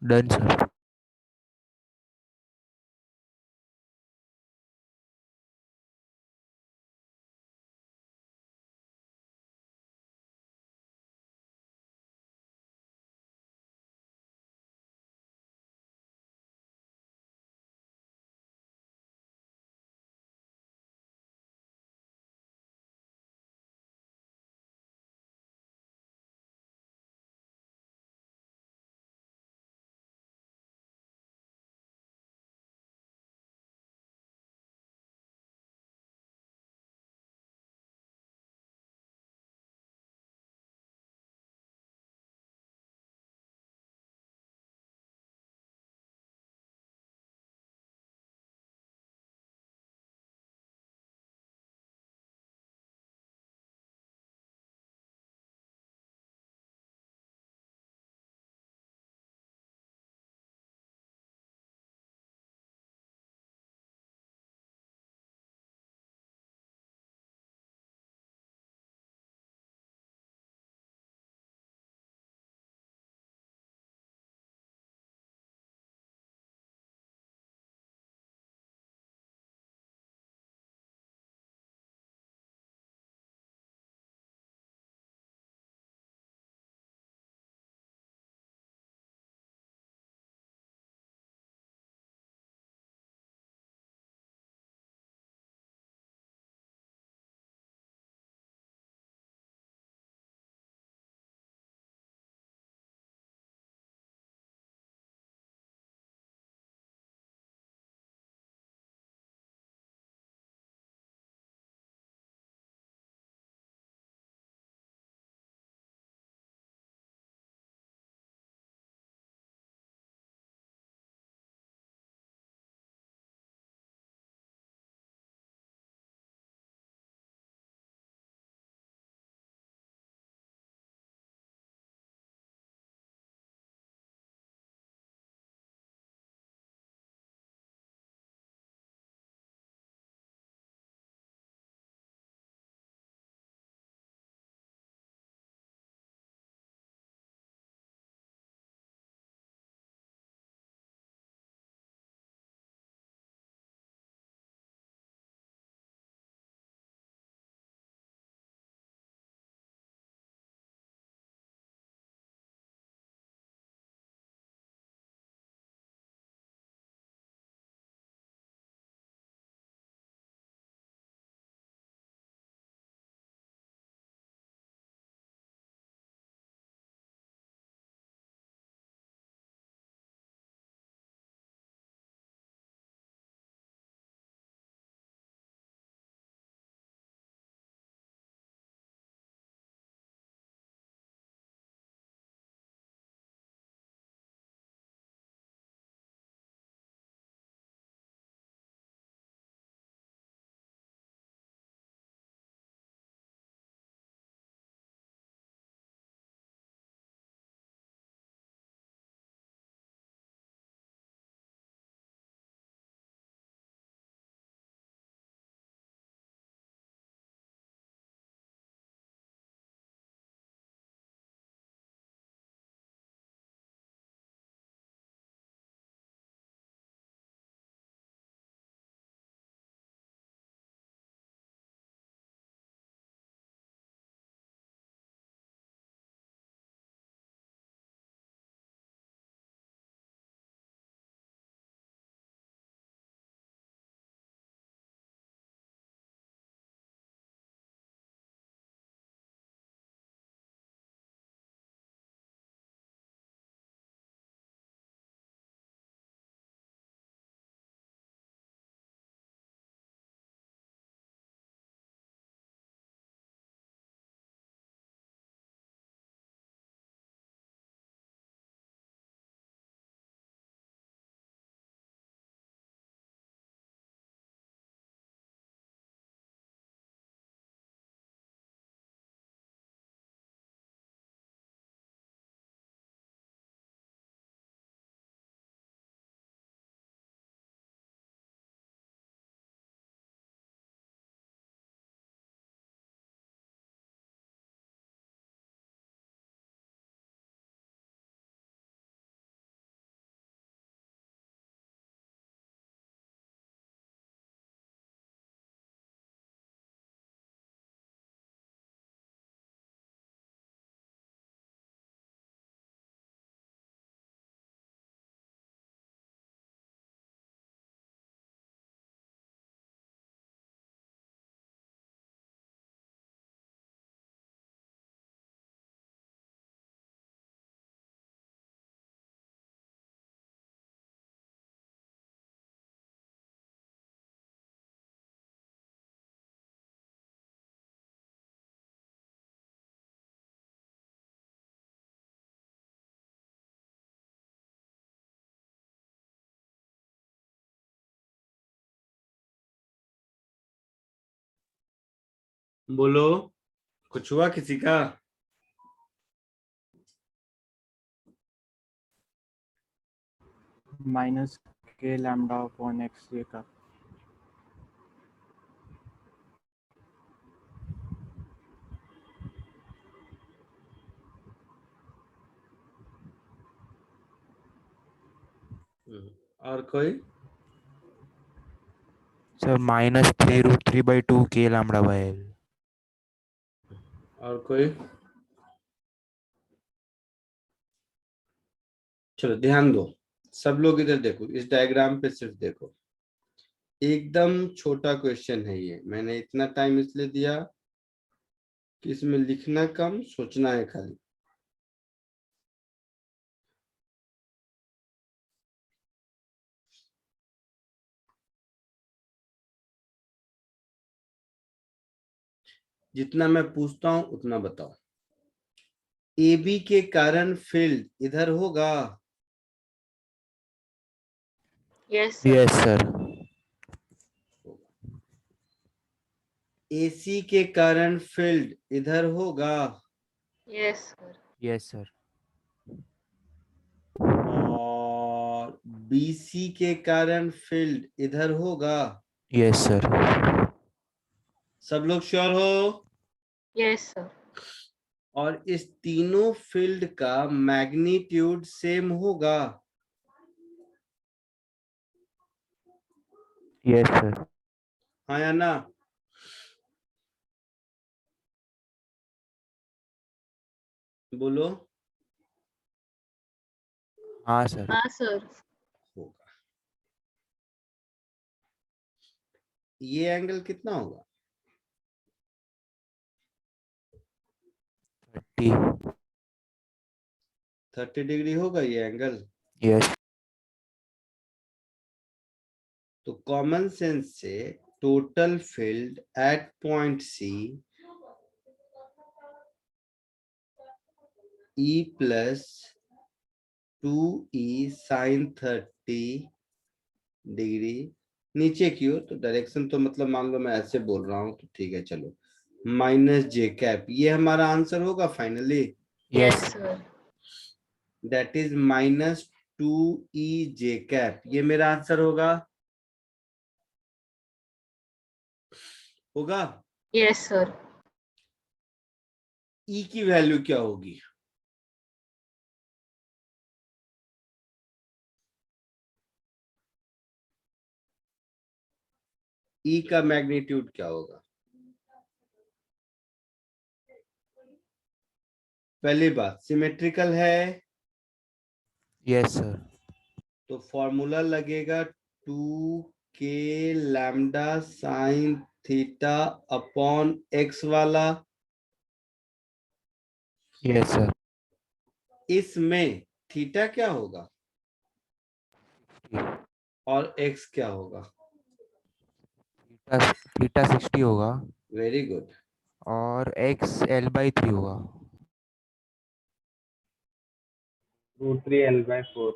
Done, sir. बोलो, कुछ हुआ किसी का? Minus k lambda upon x ये का। और कोई? Sir -3√3/2 k lambda by L। और कोई? चलो ध्यान दो, सब लोग इधर देखो, इस डायग्राम पे सिर्फ देखो। एकदम छोटा क्वेश्चन है ये, मैंने इतना टाइम इसलिए दिया कि इसमें लिखना कम, सोचना है खाली। जितना मैं पूछता हूं उतना बताओ। AB के कारण फील्ड इधर होगा? Yes yes sir. AC के कारण फील्ड इधर होगा? Yes sir. Yes sir. और BC के कारण फील्ड इधर होगा? Yes sir. सब लोग श्योर हो? Yes sir. और इस तीनों फील्ड का मैग्नीट्यूड सेम होगा? Yes sir. हाँ या ना? बोलो। हाँ सर। हाँ सर। होगा। ये एंगल कितना होगा? 30। 30 डिग्री होगा ये एंगल। यस। तो कॉमन सेंस से total field at point C E plus 2E sine 30 degree नीचे की ओर, तो डायरेक्शन तो मतलब मान लो मैं ऐसे बोल रहा हूं तो ठीक है, चलो माइनस जे कैप, ये हमारा आंसर होगा finally. Yes sir. That is -2E J cap, ये मेरा आंसर होगा। होगा? Yes sir. E की वैल्यू क्या होगी? E का मैग्नीट्यूड क्या होगा? पहली बात, सिमेट्रिकल है यस सर। तो फॉर्मूला लगेगा 2k lambda sine theta upon x वाला। Yes sir. इसमें थीटा क्या होगा और x क्या होगा? थीटा 60 होगा वेरी गुड। और x L/3 होगा। √3 L/4।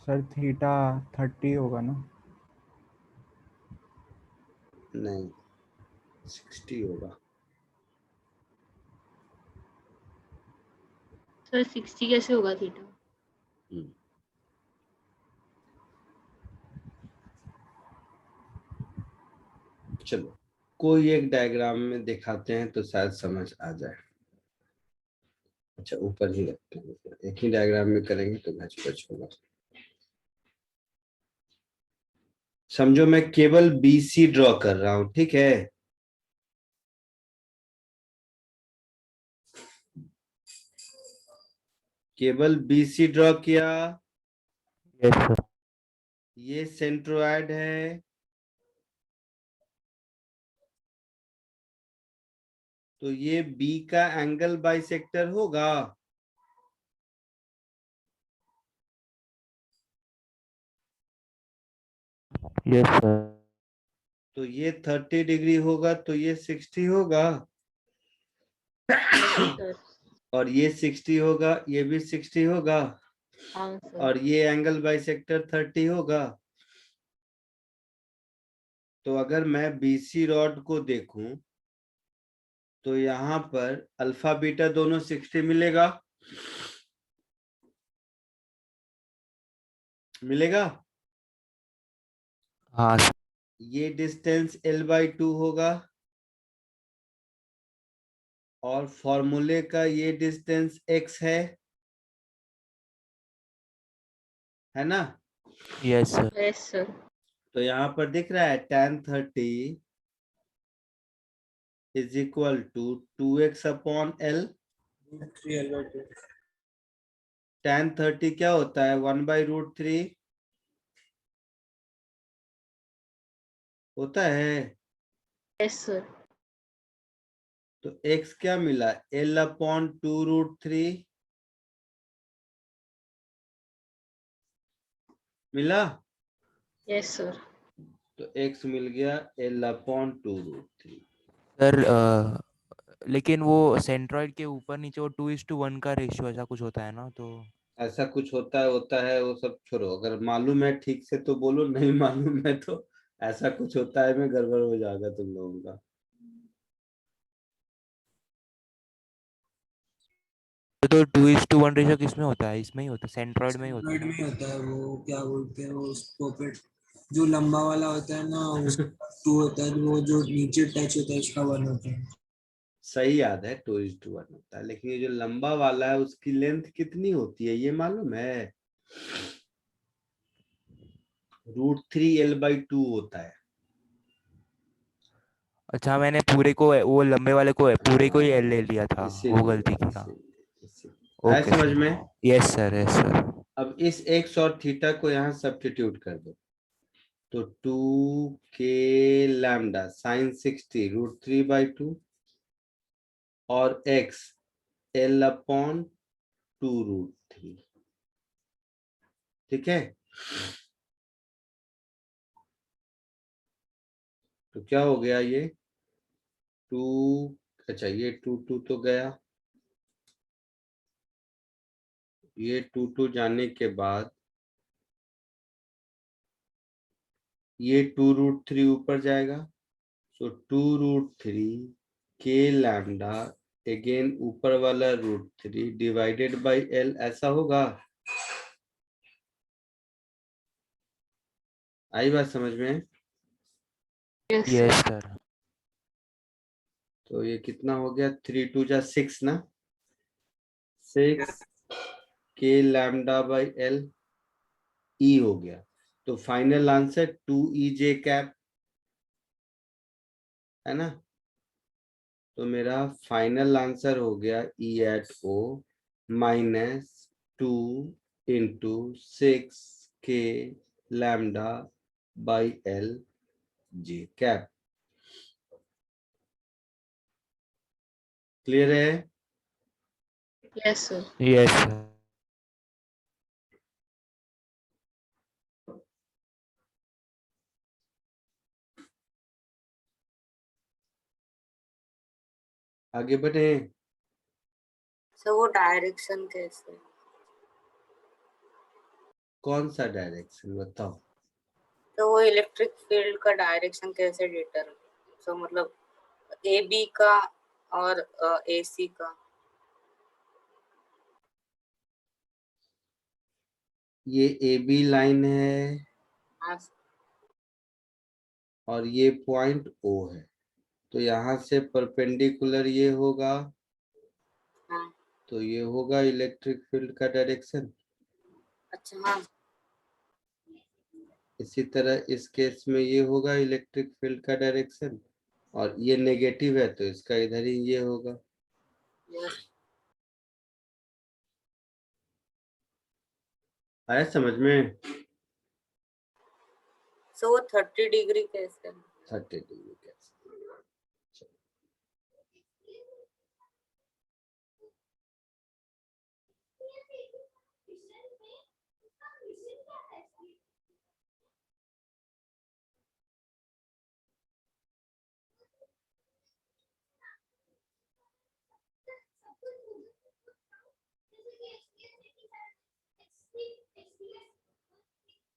सर थीटा 30 होगा ना? नहीं, 60 होगा। सर 60 कैसे होगा थीटा? चलो कोई एक डायग्राम में दिखाते हैं तो शायद समझ आ जाए। अच्छा ऊपर ही रखते हैं, एक ही डायग्राम में करेंगे तो घच पच होगा। समझो मैं केवल BC ड्रॉ कर रहा हूं, ठीक है? केवल BC ड्रॉ किया। Yes sir. ये सेंट्रोइड है, तो ये B का एंगल बाइसेक्टर होगा। Yes sir. तो ये 30 डिग्री होगा तो ये 60 होगा। Yes sir. और ये 60 होगा, ये भी 60 होगा, हाँ सर। और ये एंगल बाइसेक्टर 30 होगा। तो अगर मैं बीसी रॉड को देखूं तो यहाँ पर अल्फा बीटा दोनों 60 मिलेगा, मिलेगा। हाँ सर। ये डिस्टेंस L/2 होगा, और फॉर्मूले का ये डिस्टेंस x है ना। Yes sir. Yes sir. तो यहाँ पर दिख रहा है tan 30 is equal to 2x upon L। root 3 L/2 tan 30 क्या होता है, 1/√3 होता है। Yes sir. तो x क्या मिला, L/2√3 मिला। Yes sir. तो x मिल गया L/2√3। सर लेकिन वो सेंट्रॉइड के ऊपर नीचे वो 2:1 का रेशियो ऐसा कुछ होता है ना, तो ऐसा कुछ होता है वो सब छोड़ो, अगर मालूम है ठीक से तो बोलो, नहीं मालूम है तो ऐसा कुछ होता है में गड़बड़ हो जाएगा तुम लोगों का। तो 2:1 रेशियो किसमें होता है? इसमें ही होता है, सेंट्रॉइड में ही होता है Centroid ना? में ही होता है वो, क्या बोलते हैं वो उसको पे, जो लंबा वाला होता है ना उसका 2 होता है, वो जो नीचे टच होता है उसका 1 होता है। सही याद है, 2:1 होता है, लेकिन ये जो लंबा वाला है उसकी लेंथ कितनी होती है ये मालूम है, √3 L/2 होता है। अच्छा, मैंने पूरे को वो लंबे वाले को पूरे को ही हाँ, एल ले लिया था, वो इसीलिए गलती किया। इसीलिए आया ओके समझ सर। में। Yes sir, yes sir. अब इस x और थीटा को यहाँ सब्स्टिट्यूट कर दो, तो 2 k लैम्डा साइन 60 √3/2 और x L/2√3। ठीक है, तो क्या हो गया ये 2, अच्छा ये 2 तो गया, ये 2 जाने के बाद ये 2√3 ऊपर जाएगा, सो 2√3 k लैम्डा अगेन ऊपर वाला √3 डिवाइडेड बाई L, ऐसा होगा। आई बात समझ में। Yes sir. तो ये कितना हो गया, 3 × 2 = 6 ना, 6 k लैम्डा/L ई हो गया। तो फाइनल आंसर 2 EJ कैप है ना। तो मेरा फाइनल आंसर हो गया E@O -2 × 6 k लैम्डा/L/J कैप। क्लियर है। Yes sir. Yes sir. आगे बढ़े। सर वो डायरेक्शन कैसे? कौन सा डायरेक्शन बताओ। तो वो इलेक्ट्रिक फील्ड का डायरेक्शन कैसे डिटरमिन, सो मतलब ए बी का और ए सी का। ये AB लाइन है हाँ और ये पॉइंट O है, तो यहाँ से परपेंडिकुलर ये होगा, हाँ। तो ये होगा इलेक्ट्रिक फील्ड का डायरेक्शन। अच्छा हाँ। इसी तरह इस केस में ये होगा इलेक्ट्रिक फील्ड का डायरेक्शन, और ये नेगेटिव है तो इसका इधर ही ये होगा। यस। आया समझ में। सो वो 30 डिग्री कैसे? 30 डिग्री कैसे।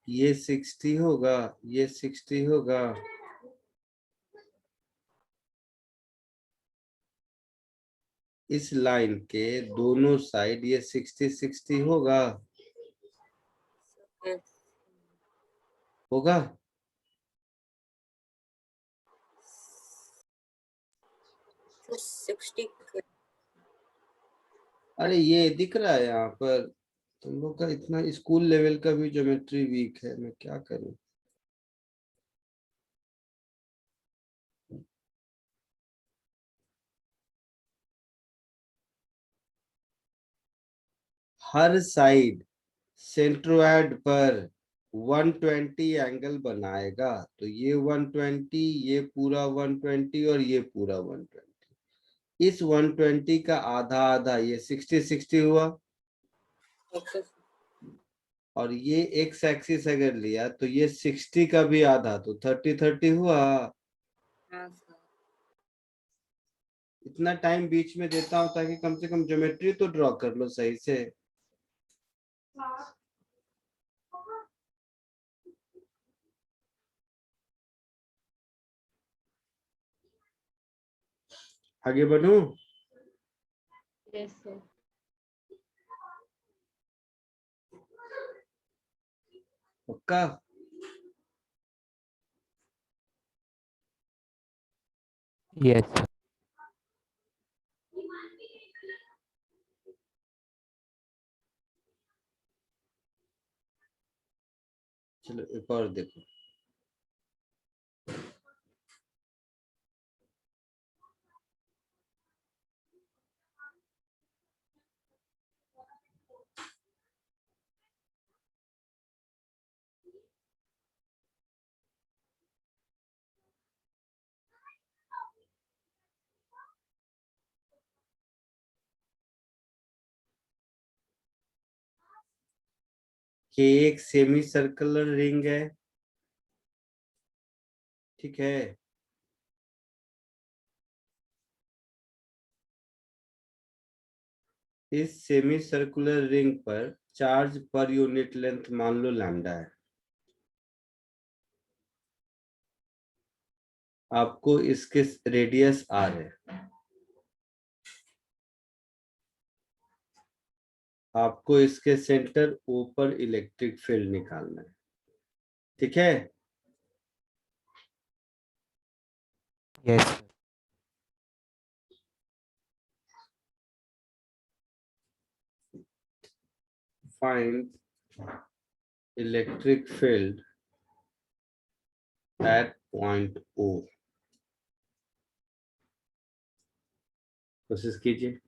ये 60 होगा, ये 60 होगा, इस लाइन के दोनों साइड ये 60-60 होगा, होगा। तो 60 अरे ये दिख रहा है यहाँ पर, तुम लोग का इतना स्कूल लेवल का भी ज्योमेट्री वीक है, मैं क्या करूं। हर साइड सेंट्रोइड पर 120 एंगल बनाएगा, तो ये 120, ये पूरा 120 और ये पूरा 120। इस 120 का आधा आधा ये 60-60 हुआ, ओके और ये एक्स एक्सिस अगर लिया तो ये 60 का भी आधा, तो 30-30 हुआ। हाँ सर इतना टाइम बीच में देता हूँ ताकि कम से कम ज्योमेट्री तो ड्रॉ कर लो सही से। आगे बढ़ूं? यस सर पक्का? यस। चलो एक और देखो। कि एक सेमी सर्कुलर रिंग है, ठीक है। इस सेमी सर्कुलर रिंग पर चार्ज पर यूनिट लेंथ मान लो लैम्डा है। आपको इसके रेडियस आर है, आपको इसके सेंटर ओ पर इलेक्ट्रिक फील्ड निकालना है, ठीक है। Yes. Find electric field at point O. कोशिश कीजिए।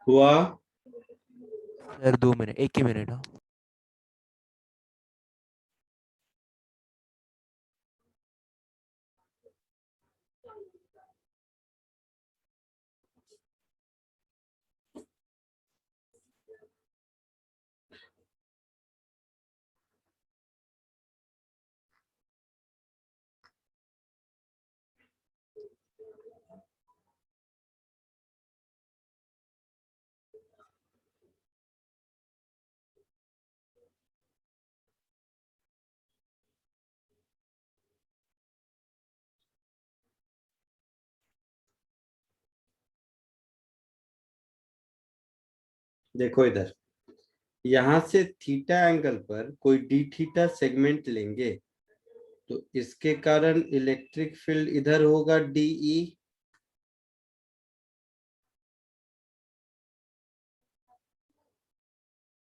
हुआ? सर 2 मिनट, 1 ही मिनट। हाँ देखो इधर, यहां से थीटा एंगल पर कोई डी थीटा सेगमेंट लेंगे तो इसके कारण इलेक्ट्रिक फील्ड इधर होगा डीई,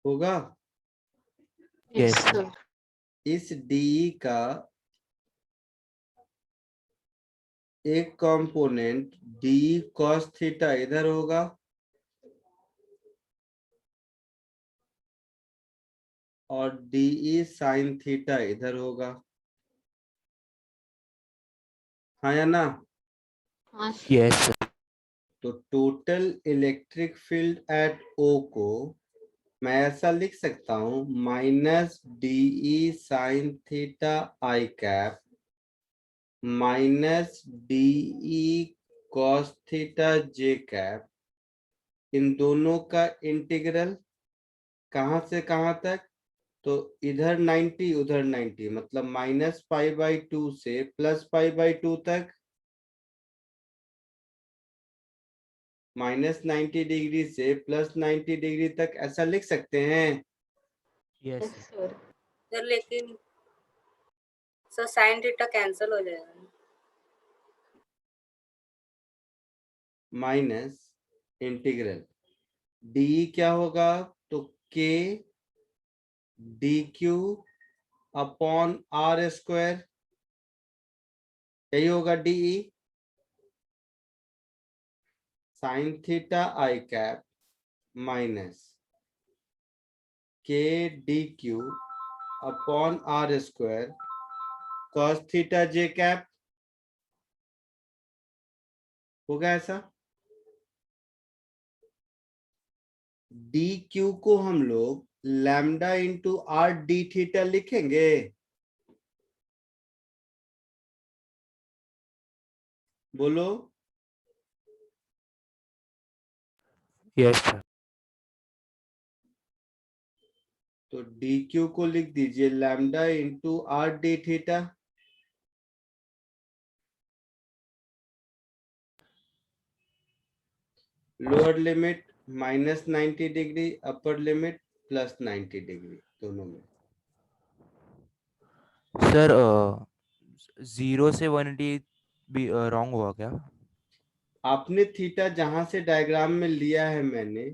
होगा। Yes sir. इस डीई का एक कंपोनेंट डीई कॉस थीटा इधर होगा और डीई साइन थीटा इधर होगा, हाँ या ना? Yes sir. तो total electric field at O को मैं ऐसा लिख सकता हूं, minus dE sine theta i cap minus dE cos theta j cap, इन दोनों का इंटीग्रल कहां से कहां तक, तो इधर 90 उधर 90, मतलब -π/2 से +π/2 तक, -90 डिग्री से +90 डिग्री तक, ऐसा लिख सकते हैं। Yes sir. सर लेकिन सर साइन थीटा कैंसिल हो जाएगा। माइनस इंटीग्रल डी क्या होगा, तो k dq upon r square, यही होगा dE sine theta i cap minus k dq upon r square cos theta j cap, होगा ऐसा। डी क्यू को हम लोग lambda into r d theta लिखेंगे, बोलो। Yes sir. तो डी क्यू को लिख दीजिए lambda into r d theta, lower limit -90 degree, upper limit +90 degree, दोनों में। सर 0 से 180 भी रॉन्ग हुआ क्या? आपने थीटा जहां से डायग्राम में लिया है मैंने,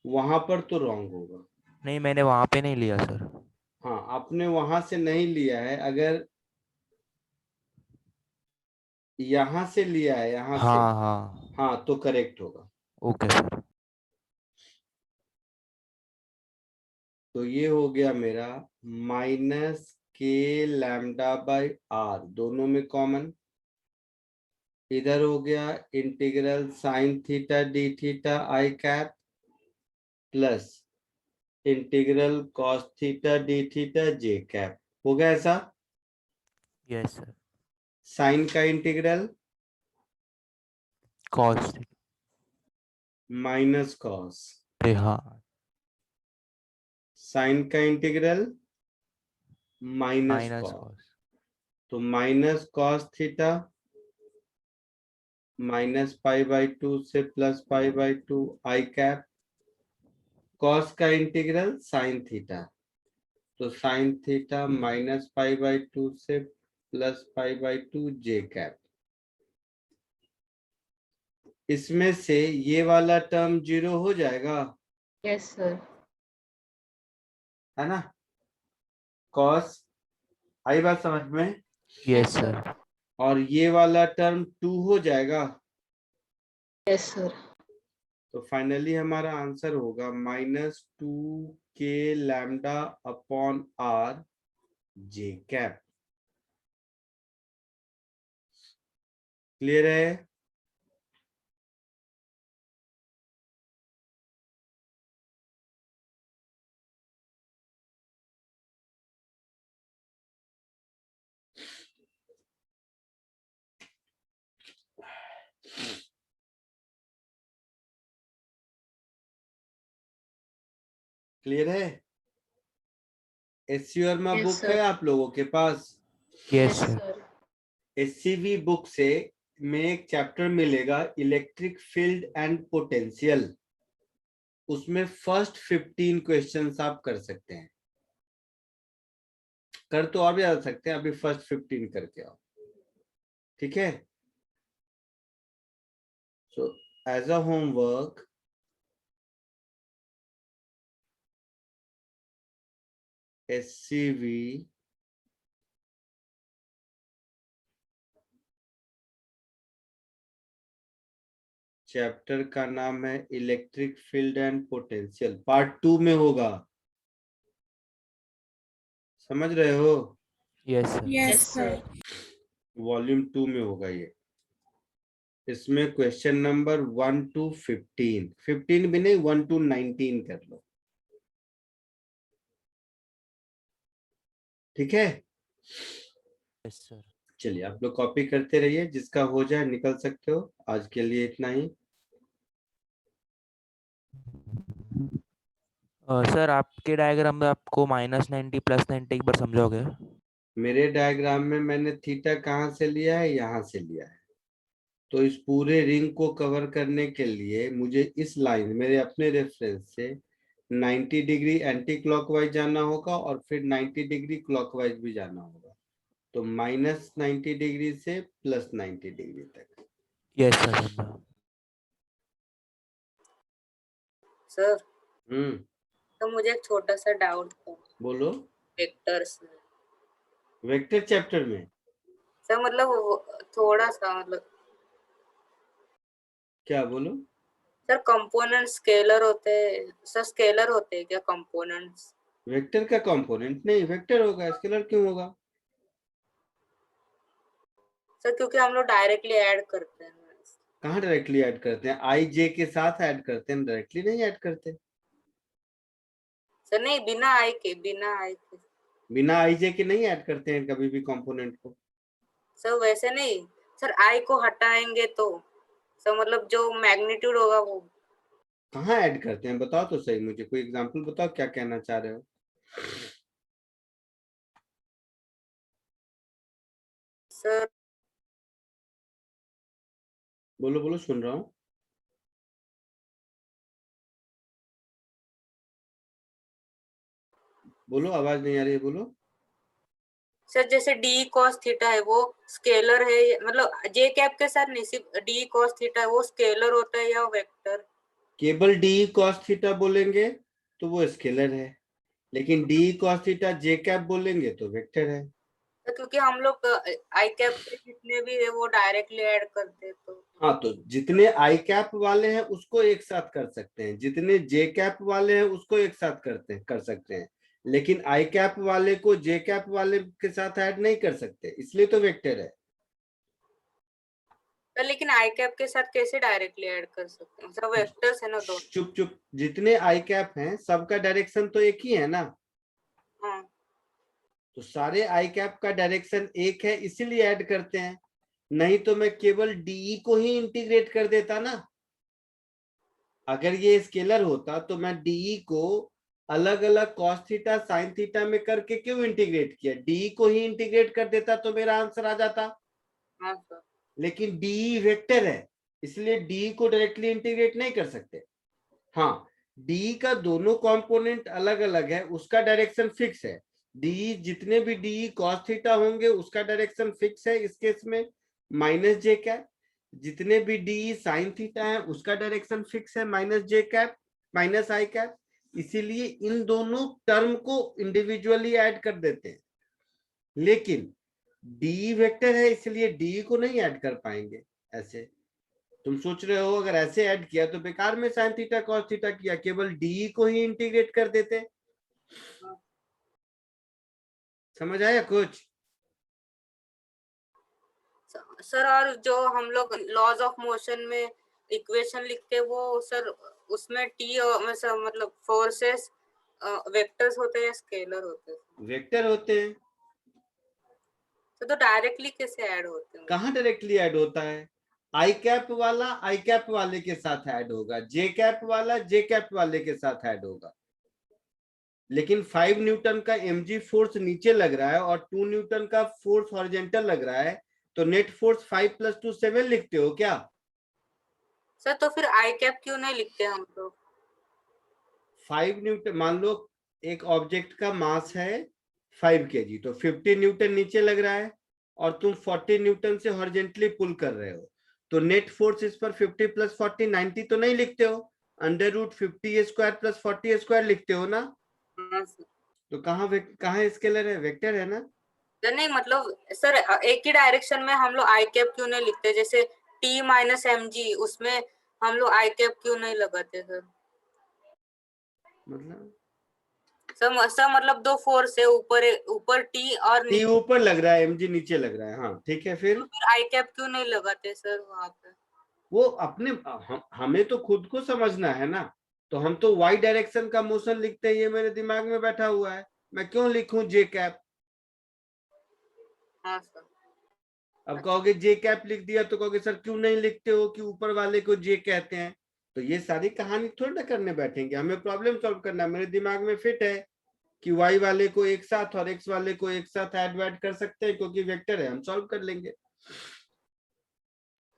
वहां पर तो रॉन्ग होगा। नहीं, मैंने वहां पे नहीं लिया सर। हाँ, आपने वहां से नहीं लिया है, अगर यहां से लिया है, यहां से, हाँ हाँ। हाँ तो करेक्ट होगा। Okay sir. तो ये हो गया मेरा minus k lambda by are, दोनों में कॉमन, इधर हो गया integral sine theta d theta i cap plus integral cos theta d theta j cap, हो गया ऐसा। Yes sir. साइन का इंटीग्रल कॉस। माइनस कॉस, हाँ। साइन का integral minus minus cos, cos. तो माइनस कॉस थीटा -π/2 से +π/2 i cap, cos का integral sine theta, तो साइन थीटा -π/2 से +π/2 जे कैप। इसमें से ये वाला टर्म 0 हो जाएगा, यस सर। है ना? कॉस, आई बात समझ में? Yes sir. और ये वाला टर्म 2 हो जाएगा, यस सर। तो फाइनली हमारा आंसर होगा -2k lambda upon r j cap. Clear है? क्लियर है? SC Verma Yes, book sir. है आप लोगों के पास? Yes sir. एससीवी बुक से में एक चैप्टर मिलेगा इलेक्ट्रिक फील्ड एंड पोटेंशियल। उसमें फर्स्ट 15 क्वेश्चंस आप कर सकते हैं, कर तो और भी आ सकते हैं, अभी फर्स्ट 15 करके आओ, ठीक है? So as a homework SCV chapter का नाम है electric field and potential, part 2 में होगा, समझ रहे हो? Yes sir. Yes, sir. Volume 2 में होगा ये। इसमें क्वेश्चन नंबर 1 to 15, 15 भी नहीं 1 to 19 कर लो, ठीक है? Yes sir. चलिए आप लोग कॉपी करते रहिए, जिसका हो जाए निकल सकते हो। आज के लिए इतना ही। सर आपके डायग्राम में आपको -90 +90 एक बार समझाओगे? मेरे डायग्राम में मैंने थीटा कहाँ से लिया है? यहाँ से लिया है। तो इस पूरे रिंग को कवर करने के लिए मुझे इस लाइन, मेरे अपने रेफरेंस से 90 डिग्री एंटी क्लॉकवाइज जाना होगा और फिर 90 डिग्री क्लॉकवाइज भी जाना होगा। तो -90 डिग्री से +90 डिग्री तक। यस सर समझा। सर, हम्म, तो मुझे एक छोटा सा डाउट था बोलो। वेक्टर्स में। वेक्टर चैप्टर में सर मतलब थोड़ा सा मतलब क्या बोलो? सर कंपोनेंट स्केलर होते हैं सर, स्केलर होते हैं क्या कंपोनेंट्स? वेक्टर का कंपोनेंट नहीं, वेक्टर होगा, स्केलर क्यों होगा? सर क्योंकि हम लोग डायरेक्टली ऐड करते हैं। कहाँ डायरेक्टली ऐड करते हैं? आई जे के साथ ऐड करते हैं, डायरेक्टली नहीं ऐड करते। सर नहीं, बिना आई के बिना आई जे के नहीं ऐड करते हैं कभी भी कंपोनेंट को। सर वैसे नहीं सर, आई को हटाएंगे तो सर मतलब जो मैग्नीट्यूड होगा वो। कहाँ ऐड करते हैं बताओ तो सही, मुझे कोई एग्जांपल बताओ, क्या कहना चाह रहे हो? सर बोलो बोलो, सुन रहा हूँ। बोलो, आवाज नहीं आ रही है, बोलो। सर जैसे डी कॉस थीटा है वो स्केलर है, मतलब जे कैप के साथ नहीं, सिर्फ डी कॉस थीटा है वो स्केलर होता है या वेक्टर? केवल डी कॉस थीटा बोलेंगे तो वो स्केलर है, लेकिन D cos theta j cap बोलेंगे तो वेक्टर है। तो क्योंकि हम लोग आई कैप के जितने भी है वो डायरेक्टली ऐड करते हैं तो। हाँ, तो जितने आई कैप वाले हैं उसको एक साथ कर सकते हैं, जितने जे कैप वाले हैं उसको एक साथ कर सकते हैं, लेकिन आई कैप वाले को जे कैप वाले के साथ ऐड नहीं कर सकते, इसलिए तो वेक्टर है। तो लेकिन आई कैप के साथ कैसे डायरेक्टली ऐड कर सकते हैं? सब वेक्टर्स है ना दोनों। चुप चुप, जितने आई कैप हैं सबका डायरेक्शन तो एक ही है ना। हाँ तो सारे आई कैप का डायरेक्शन एक है, इसीलिए ऐड करते हैं, नहीं तो मैं केवल डीई को ही इंटीग्रेट कर देता ना। अगर ये स्केलर होता तो मैं डीई को अलग अलग कॉस थीटा साइन थीटा में करके क्यों इंटीग्रेट किया? डीई को ही इंटीग्रेट कर देता तो मेरा आंसर आ जाता। हाँ सर। लेकिन डीई वेक्टर है, इसलिए डीई को डायरेक्टली इंटीग्रेट नहीं कर सकते। हाँ, डीई का दोनों कंपोनेंट अलग अलग है, उसका डायरेक्शन फिक्स है। डीई जितने भी डीई कॉस थीटा होंगे उसका डायरेक्शन फिक्स है इस केस में -j कैप, जितने भी डीई साइन थीटा है उसका डायरेक्शन फिक्स है -j कैप -i कैप। इसीलिए इन दोनों टर्म को इंडिविजुअली ऐड कर देते हैं, लेकिन डी वेक्टर है इसलिए डी को नहीं ऐड कर पाएंगे ऐसे। तुम सोच रहे हो अगर ऐसे ऐड किया तो बेकार में साइन थीटा कॉस थीटा किया, केवल डी को ही इंटीग्रेट कर देते। समझ आया कुछ? सर और जो हम लोग लॉज ऑफ मोशन में इक्वेशन लिखते हैं वो सर उसमें टी मतलब फोर्सेस वेक्टर्स होते हैं, स्केलर होते हैं? वेक्टर होते हैं। तो डायरेक्टली कैसे ऐड होते हैं? कहाँ डायरेक्टली ऐड होता है? आई कैप वाला आई कैप वाले के साथ ऐड होगा, जे कैप वाला जे कैप वाले के साथ ऐड होगा। लेकिन 5 न्यूटन का mg फोर्स नीचे लग रहा है और 2 न्यूटन का फोर्स हॉरिजॉन्टल लग रहा है, तो नेट फोर्स 5 + 2 7 लिखते हो क्या? सर तो फिर आई कैप क्यों नहीं लिखते हम लोग? 5 न्यूटन, मान लो एक ऑब्जेक्ट का मास है 5 kg, तो 50 न्यूटन नीचे लग रहा है और तुम 40 न्यूटन से हॉरिजॉन्टली पुल कर रहे हो, तो नेट फोर्स इस पर 50 + 40 90 तो नहीं लिखते हो, √50² + 40² लिखते हो ना? हाँ सर। तो कहाँ स्केलर है? वेक्टर है ना? सर नहीं मतलब सर एक ही डायरेक्शन में हम लोग आई कैप क्यों नहीं लिखते? जैसे T - mg उसमें हम लोग आई कैप क्यों नहीं लगाते सर? मतलब सर मतलब दो फोर्स है, ऊपर T और टी ऊपर लग रहा है, mg नीचे लग रहा है, हाँ ठीक है। फिर आई कैप क्यों नहीं लगाते सर वहां पे? वो अपने हमें तो खुद को समझना है ना, तो हम तो वाई डायरेक्शन का मोशन लिखते हैं, ये मेरे दिमाग में बैठा हुआ है, मैं क्यों लिखूं जे कैप? हाँ सर। अब कहोगे जे कैप लिख दिया तो कहोगे सर क्यों नहीं लिखते हो कि ऊपर वाले को जे कहते हैं? तो ये सारी कहानी थोड़ी ना करने बैठेंगे, हमें प्रॉब्लम सॉल्व करना है। मेरे दिमाग में फिट है कि वाई वाले को एक साथ और एक्स वाले को एक साथ ऐड कर सकते हैं, क्योंकि वेक्टर है, हम सॉल्व कर लेंगे।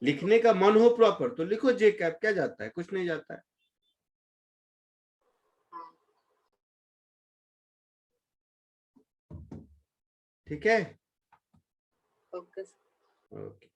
लिखने का मन हो प्रॉपर तो लिखो जे कैप, क्या जाता है? कुछ नहीं जाता है। ठीक है, ओके। ओके।